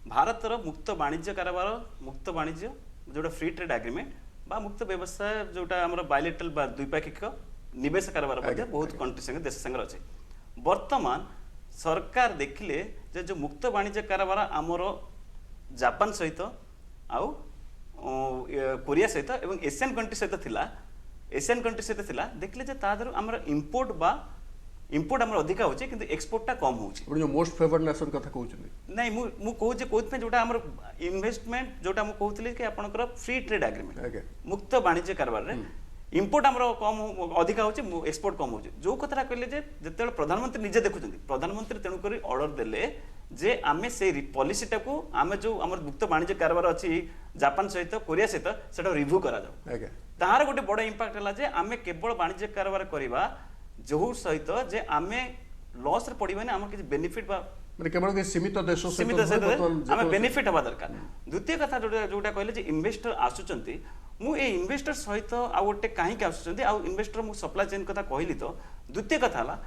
भारतर मुक्त वाणिज्य कारोबार मुक्त वाणिज्य जोटा फ्री ट्रेड एग्रीमेंट बा मुक्त व्यवसाय जोटा हमर बायलेटरल बा द्विपाक्षिक निवेश कारोबार मध्ये बहुत कंट्री संगे देश संगे अछि वर्तमान सरकार देखिले जे जो मुक्त वाणिज्य कारोबार हमर जापान सहित आउ कोरिया सहित एवं एशियन कंट्री सहित थिला देखले जे तादर हमर इंपोर्ट हमर अधिका होचे किंतु एक्सपोर्टटा कम होचे जो मोस्ट फेवर्ड नेशन कथा कहउछन नहीं मु कहू जे कोथ पे जोटा हमर इन्वेस्टमेंट जोटा मु कहउतली कि आपनकर फ्री ट्रेड एग्रीमेंट मुक्त वाणिज्य कारोबार रे इंपोर्ट हमर कम अधिका होचे एक्सपोर्ट कम होचे जो कथा कहले जे जतेले प्रधानमंत्री निजे देखुछन्ती प्रधानमंत्री तेनु करी ऑर्डर देले जे आमे से पॉलिसीटा को आमे जो हमर मुक्त वाणिज्य कारोबार अछि जापान सहित कोरिया सहित सेटा रिव्यू करा जाऊ ताहार गोटे बड़ इंपैक्ट हला जे आमे केवल वाणिज्य कारोबार करिवा जो सहित जे आमे लॉस रे पड़िबा आम किसी बेनिफिट बा माने केवल के सीमित देश आमे बेनिफिट हवा दरकार द्वितीय कथा जोटा कहले जे इन्वेस्टर आसुचंती मु ए इन्वेस्टर सहित आ गोटे काहे आसुचंती आ इन्वेस्टर मु सप्लाई चेन कथा कहली तो द्वितीय कथा हला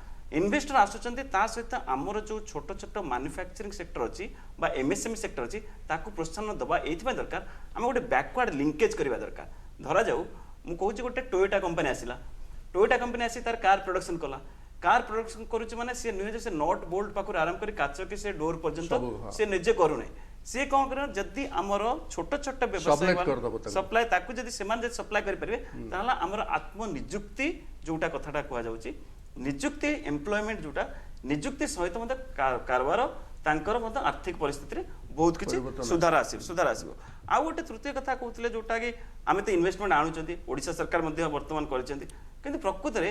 इन्वेस्टर आसुचंती ता सहित हमर जो छोट छोट मैन्युफैक्चरिंग सेक्टर अछि बा एमएसएमई सेक्टर अछि ताकू प्रोत्साहन दबा एथि दरकार आमे गोटे बैकवर्ड लिंकेज करबा दरकार धरा जाऊ मु कहू जे गोटे टोयोटा कंपनी आसिला टोयोटा कंपनी आसी तार कार प्रोडक्शन कला कार प्रोडक्शन करूची माने से नुहे जे से नट बोल्ट पाखु आराम करी काच के से डोर पर्यंत से निजे करू नै से कोन कर जदी हमर छोट छोट व्यवसाय सप्लाई ताकु जदी सेमान जे सप्लाई करि परबे ताला हमर आत्म नियुक्ति जोटा कथाटा कहआ जाउची नियुक्ति एम्प्लॉयमेंट जोटा नियुक्ति सहित मते कारबार तांकर मते आर्थिक परिस्थिति रे बहुत किछि सुधार आसीबो आ गोटे तृतीय कथा कहउतले जोटा कि आमे तो इन्वेस्टमेंट आनुचंती ओडिशा सरकार मध्ये वर्तमान करचंती किंतु प्रकृत रे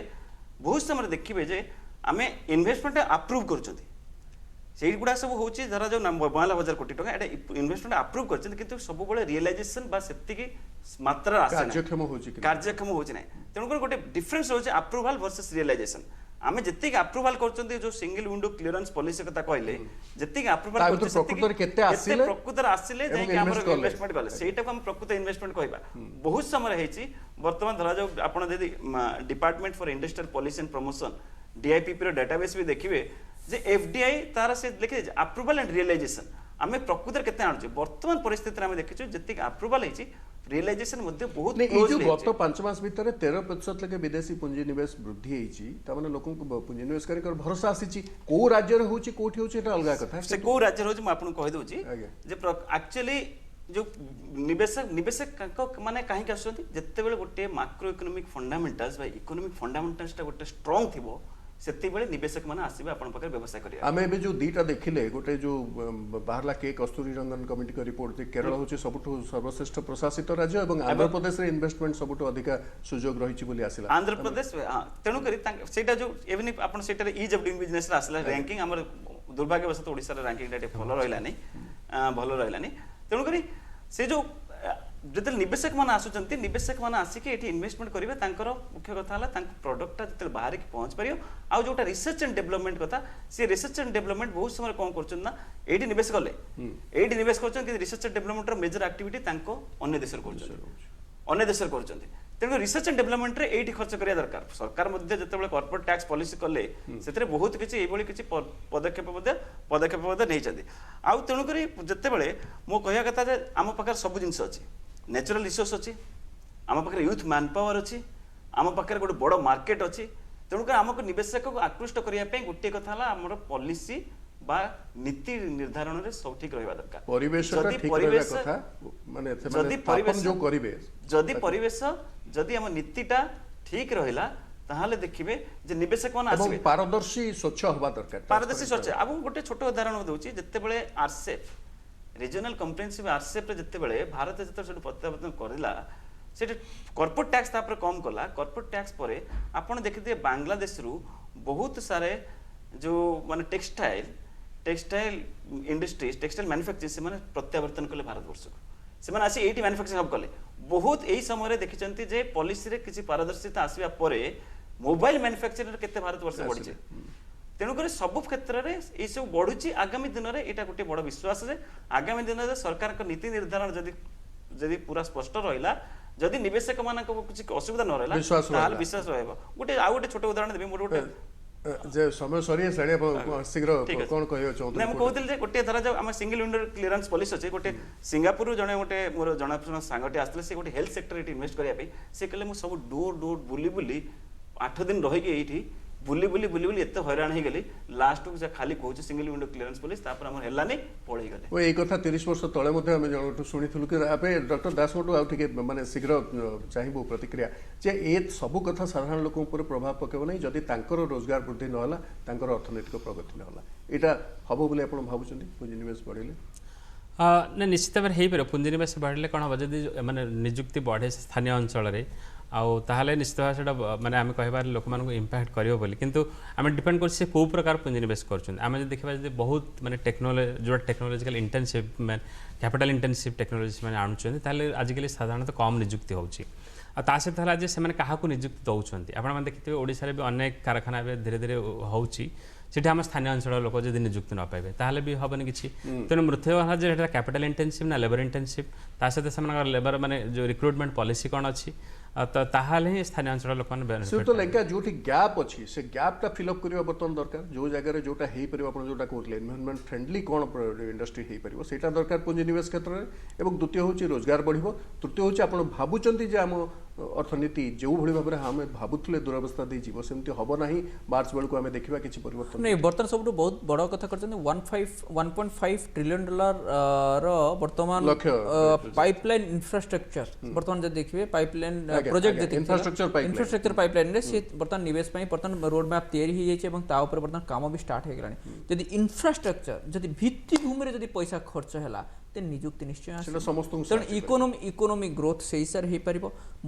बहुत समय देखिबे जे आमे इन्वेस्टमेंट अप्रूव करचंती सेही गुडा सब होची धरा जो 92,000 कोटी टका एटा इन्वेस्टमेंट अप्रूव करचंती किंतु सब बेले रियलाइजेशन बा सेति की मात्रा आसे कार्यक्षम होची नै तेनु गोटे डिफरेंस होची अप्रूवल वर्सेस रियलाइजेशन आमे जत्ते अप्रूवल करचंती जो सिंगल विंडो क्लियरेंस पॉलिसी कथा कहले जत्ते अप्रूवल करचंती प्रकृत केते आसिले जे कि हमर इन्वेस्टमेंट गले सेटा को हम प्रकृत इन्वेस्टमेंट कहबा बहुत समय हेची वर्तमान धरा जो आपण यदि department for industrial policy and promotion DIPP रो डेटाबेस भी देखिबे जे एफडीआई तार से लिखे अप्रूवल एंड रियलाइजेशन आमे प्रकृत केते आनु वर्तमान परिस्थिति आमे देखिछु जत्ते अप्रूवल हेची रियलाइजेशन मध्ये बहुत क्लोज जो गत 5 मास भीतर 13% लगे विदेशी पुंजी निवेश वृद्धि हेची त माने लोकन को पुंजी निवेश करी कर भरोसा आसीची को राज्य रे होची कोठी होची एटा अलगा कथा से को राज्य रे होची म आपन कहि दोची जे एक्चुअली जो निवेशक माने काहे आसुचंती जत्ते बेले गोटे माक्रो इकोनॉमिक फंडामेंटल्स बा इकोनॉमिक फंडामेंटल्स ता गोटे स्ट्रांग थिबो ସେତିବେଳେ ନିବେଶକ ମାନେ ଆସିବେ ଆପଣଙ୍କ ପାଖରେ ବ୍ୟବସାୟ କରିବା। ଆମେ ଏବେ ଯୋଉ ଦିଟା ଦେଖିଲେ ଗୋଟେ ଯୋଉ ବାହାରିଲା କେ କସ୍ତୁରୀ ରଙ୍ଗନ କମିଟିଙ୍କ ରିପୋର୍ଟ ଯେ କେରଳ ହଉଛି ସବୁଠୁ ସର୍ବଶ୍ରେଷ୍ଠ ପ୍ରଶାସିତ ରାଜ୍ୟ ଏବଂ ଆନ୍ଧ୍ରପ୍ରଦେଶରେ ଇନଭେଷ୍ଟମେଣ୍ଟ ସବୁଠୁ ଅଧିକା ସୁଯୋଗ ରହିଛି ବୋଲି ଆସିଲା। ଆନ୍ଧ୍ରପ୍ରଦେଶ ତେଣୁକରି ସେଇଟା ଯୋଉ even ଆପଣ ସେଇଟାରେ ଇଜ୍ ଅଫ୍ ଡୁଇଂ ବିଜନେସ୍ ଆସିଲା ରାଙ୍କିଂ ଆମର ଦୁର୍ଭାଗ୍ୟବଶତଃ ଓଡ଼ିଶାର ରାଙ୍କିଂଟା ଟିକେ ଭଲ ରହିଲାନି ତେଣୁକରି ସେ ଯୋଉ ଯେତେବେଳେ ନିବେଶକ ମାନେ ଆସୁଛନ୍ତି ନିବେଶକ ମାନେ ଆସିକି ଏଠି ଇନଭେଷ୍ଟମେଣ୍ଟ କରିବେ ତାଙ୍କର ମୁଖ୍ୟ କଥା ହେଲା ତାଙ୍କ ପ୍ରଡକ୍ଟଟା ଯେତେବେଳେ ବାହାରିକି ପହଞ୍ଚି ପାରିବ ଆଉ ଯୋଉଟା ରିସର୍ଚ୍ଚ ଆଣ୍ଡ ଡେଭଲପମେଣ୍ଟ କଥା ସେ ରିସର୍ଚ୍ଚ ଆଣ୍ଡ ଡେଭଲପମେଣ୍ଟ ବହୁତ ସମୟରେ କ'ଣ କରୁଛନ୍ତି ନା ଏଇଠି ନିବେଶ କଲେ ଏଇଠି ନିବେଶ କରୁଛନ୍ତି କିନ୍ତୁ ରିସର୍ଚ୍ଚ ଆଣ୍ଡ ଡେଭଲପମେଣ୍ଟର ମେଜର ଆକ୍ଟିଭିଟି ତାଙ୍କ ଅନ୍ୟ ଦେଶରେ କରୁଛନ୍ତି ତେଣୁ ରିସର୍ଚ୍ଚ ଆଣ୍ଡ ଡେଭଲପମେଣ୍ଟରେ ଏଇଠି ଖର୍ଚ୍ଚ କରିବା ଦରକାର। ସରକାର ମଧ୍ୟ ଯେତେବେଳେ କର୍ପୋରେଟ ଟ୍ୟାକ୍ସ ପଲିସି କଲେ ସେଥିରେ ବହୁତ କିଛି ଏଇଭଳି କିଛି ପଦକ୍ଷେପ ମଧ୍ୟ ନେଇଛନ୍ତି। ଆଉ ତେଣୁକରି ଯେତେବେଳେ ମୁଁ କହିବା କଥା ଯେ ଆମ ପାଖରେ ସବୁ ଜିନିଷ ଅଛି ନ୍ୟାଚୁରାଲ ରିସୋର୍ସ ଅଛି ଆମ ପାଖରେ ୟୁଥ୍ ମ୍ୟାନ୍ ପାୱାର ଅଛି ଆମ ପାଖରେ ଗୋଟେ ବଡ଼ ମାର୍କେଟ ଅଛି ତେଣୁକରି ଆମକୁ ନିବେଶକକୁ ଆକୃଷ୍ଟ କରିବା ପାଇଁ ଗୋଟିଏ କଥା ହେଲା ଆମର ପଲିସି বা নীতি নির্ধারণের সব ঠিক রহিবা দরকার। পরিবেশটা ঠিক রহিবা কথা মানে যদি পরিবেশ जो করিবে যদি পরিবেশ যদি ଆମ নীতিটা ঠিক রহিলা তাহলে দেখিবে যে নিবেশক মানে আসবে এবং পারদর্শী স্বচ্ছ হবা দরকার পারদর্শী স্বচ্ছ। এবং গোটে ছোট উদাহরণ দেউছি যেতেবেলে আরসেপ রিজিওনাল কম্প্রিহেনসিভ আরসেপ রে যেতেবেলে ভারত যেতে সেটা প্রত্যাবর্তন করিলা সেটা কর্পোরেট ট্যাক্স তাপরে কম কলা কর্পোরেট ট্যাক্স পরে আপন দেখিতে বাংলাদেশ রু বহুত সারে जो माने टेक्सटाइल इंडस्ट्रीज टेक्सटाइल मैन्युफैक्चरिंग से प्रत्यावर्तन कले भारतवर्ष को से आसी एटी मैन्युफैक्चरिंग हब कले बहुत यही समय देखिए जे पॉलिसी रे किसी पारदर्शिता आसवा परे मोबाइल मैन्युफैक्चरिंग केते भारतवर्ष बढ़ी तेणुक सब क्षेत्र में ये सब बढ़ुची आगामी दिन में यहाँ गोटे बड़ विश्वास है आगामी दिन में सरकार नीति निर्धारण जदि पूरा स्पष्ट रहा जदि निवेशक मान किसी असुविधा न रहा विश्वास रहा गोटे आउ गोटे छोट उदाहरण देवी मोर गोटे जे समय सरी साडे शीघ्र कोन कहयो चौथ हम कहउतिल जे गोटे धरा जो हम सिंगल विंडो क्लियरेंस पॉलिसी अछि गोटे सिंगापुर जने गोटे मोर जनापन सांगटे आस्तले से गोटे हेल्थ सेक्टर एटी इन्वेस्ट करिया पे से कहले मु सब डोर डोर बुली बुली 8 दिन रहि के एठी बुली बुली बुली बुली एते हैरान हे गेली लास्ट को खाली कहउछ सिंगल विंडो क्लियरेंस पॉलिसी तापर हमर हेलानी पळै गले ओ एई कथा 30 वर्ष तळे मध्ये हम जणटू सुनिथुलु कि आपे डॉक्टर दास मोटू आ ठीक माने शीघ्र चाहिबो प्रतिक्रिया जे ए सब कथा साधारण लोक ऊपर प्रभाव पकेबो नै जदि तांकर रोजगार वृद्धि न होला तांकर अर्थनैतिक प्रगति न होला एटा हबो बोले आपण भाबुचंदी पुंजी निवेश बढ़िले ना निश्चित भाव हो पार पुंजी निवेश बढ़ले कौन हम जब मैंने निजुक्ति बढ़े स्थानीय अंचल आउ निश्चित भाव से मैंने आम कह लोक मानक इम्पैक्ट कर किंतु आम डिपेंड कर कौ प्रकार पुंजी निवेश कर देखा बहुत माने टेक्नोलॉजी जो technological intensive capital intensive technology मैंने आणुच्च आजिकल साधारणतः कम निजुक्ति होची ता सहित है से क्या निजुक्ति दौरान आपने देखिए ओडिशा भी अनेक कारखाना धीरे धीरे होची सेठी आम स्थानीय अंचल लोक जब निजुक्ति न पाइबे ताहले भी हबनी किछि तेणु मृत्यु है जे कैपिटल इंटेंसिव ना लेबर इंटेंसिव ता सहित से लेबर माने जो रिक्रुटमेंट पॉलिसी कौन अच्छी तो ताहले ही स्थानीय अंचल लोक से तो लेका जोठी गैप अछि से गैपटा फिलअप करिवा बर्तन दरकार जो जगह रे जोटा हेई परिबा आपण जोटा कहले एनवायरनमेंट फ्रेंडली कोन इंडस्ट्री हेई परिबो सेटा दरकार पुंजी निवेश क्षेत्र रे एवं द्वितीय होची रोजगार बढ़िबो तृतीय होची आपण भाबुचंती जे हम अर्थनीति जो भली भाबरे हम भाबुथले दुरावस्था दे जीवो सेमति हबो नाही मार्च बेल को हम देखिबा किछि परिवर्तन नहीं बर्तन सब बहुत बड़ कथा करछन 1.5 ट्रिलियन डॉलर रो वर्तमान पाइपलाइन इंफ्रास्ट्रक्चर वर्तमान जे देखिबे पाइपलाइन प्रोजेक्ट जे इंफ्रास्ट्रक्चर पाइपलाइन रे से वर्तमान निवेश पई वर्तमान रोड मैप तैयारी हो जाइए एवं ता ऊपर वर्तमान काम भी स्टार्ट हो गलानी यदि इंफ्रास्ट्रक्चर यदि भित्ति भूमि रे यदि पैसा खर्च हैला ते निजुक्ति निश्चय आसे तेणु इकोनॉमिक ग्रोथ से हिसाब हो पार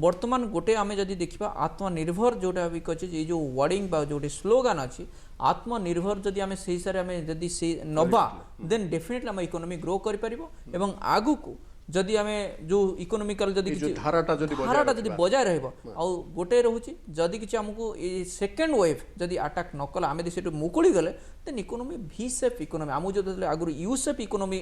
बर्तमान गोटे आम जदि देखा आत्मनिर्भर जोटा भी कहे ये जो वर्डिंग बा जो स्लोगान अच्छी आत्मनिर्भर जदि आम से हिसाब से जदि से नबा देन डेफिनेटली आम इकोनॉमी ग्रो कर पारिबो एवं आगु को जदि आम जो इकोनॉमिकल जदि धाराटा जदि बजाय रहबो आ गोटे रहउची जदि किछि हमकु ए सेकंड वेव जदि अटैक न कला आमे सेटु मुकुली गले then economy V shape economy आमु जो आगु यू शेप इकोनॉमी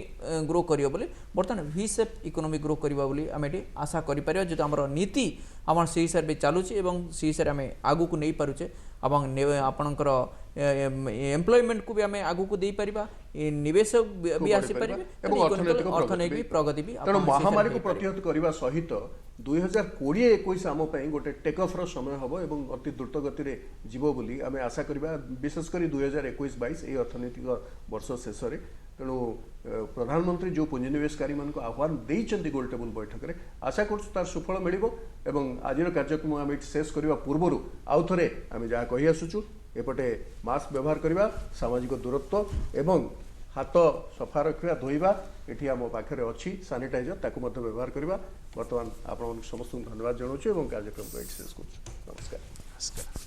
ग्रो करियो बोले बर्तमान वी शेप इकोनॉमी ग्रो करिबा बोली आमे आशा करि परियो जे हमर नीति हमर से हिसाब बे चालुची एवं से हिसाब आमे आगु को नै पारुचे एवं आपनकर एम्प्लॉयमेंट को भी आमे आगु को दे परिबा निवेश भी आसी परिबे एवं अर्थनैतिक प्रगति भी तेणु महामारी को प्रतिहत करने सहित 2020-21 आम गोटे टेक ऑफ समय हम और अति द्रुत गति में जीव बोली आम आशा करवा विशेषकर 2021-22 ये अर्थनैतिक वर्ष शेष में तेणु प्रधानमंत्री जो पुंजीनिवेशकारी मान आह्वान देइचंती गोल टेबुल बैठक में आशा कर सुफल मिल आज कार्यक्रम आम शेष करने पूर्व आउ थे आम जहाँ कही आसुचु एपटे मास्क व्यवहार करवा सामाजिक दूरत्व एवं हाथ सफा रखा धोइबा एठी आम पाखे अच्छी सानिटाइजर ताकू मध्य व्यवहार करवा। बर्तमान आपण समस्त धन्यवाद जनाऊँ और कार्यक्रम को एक्सेस कर नमस्कार।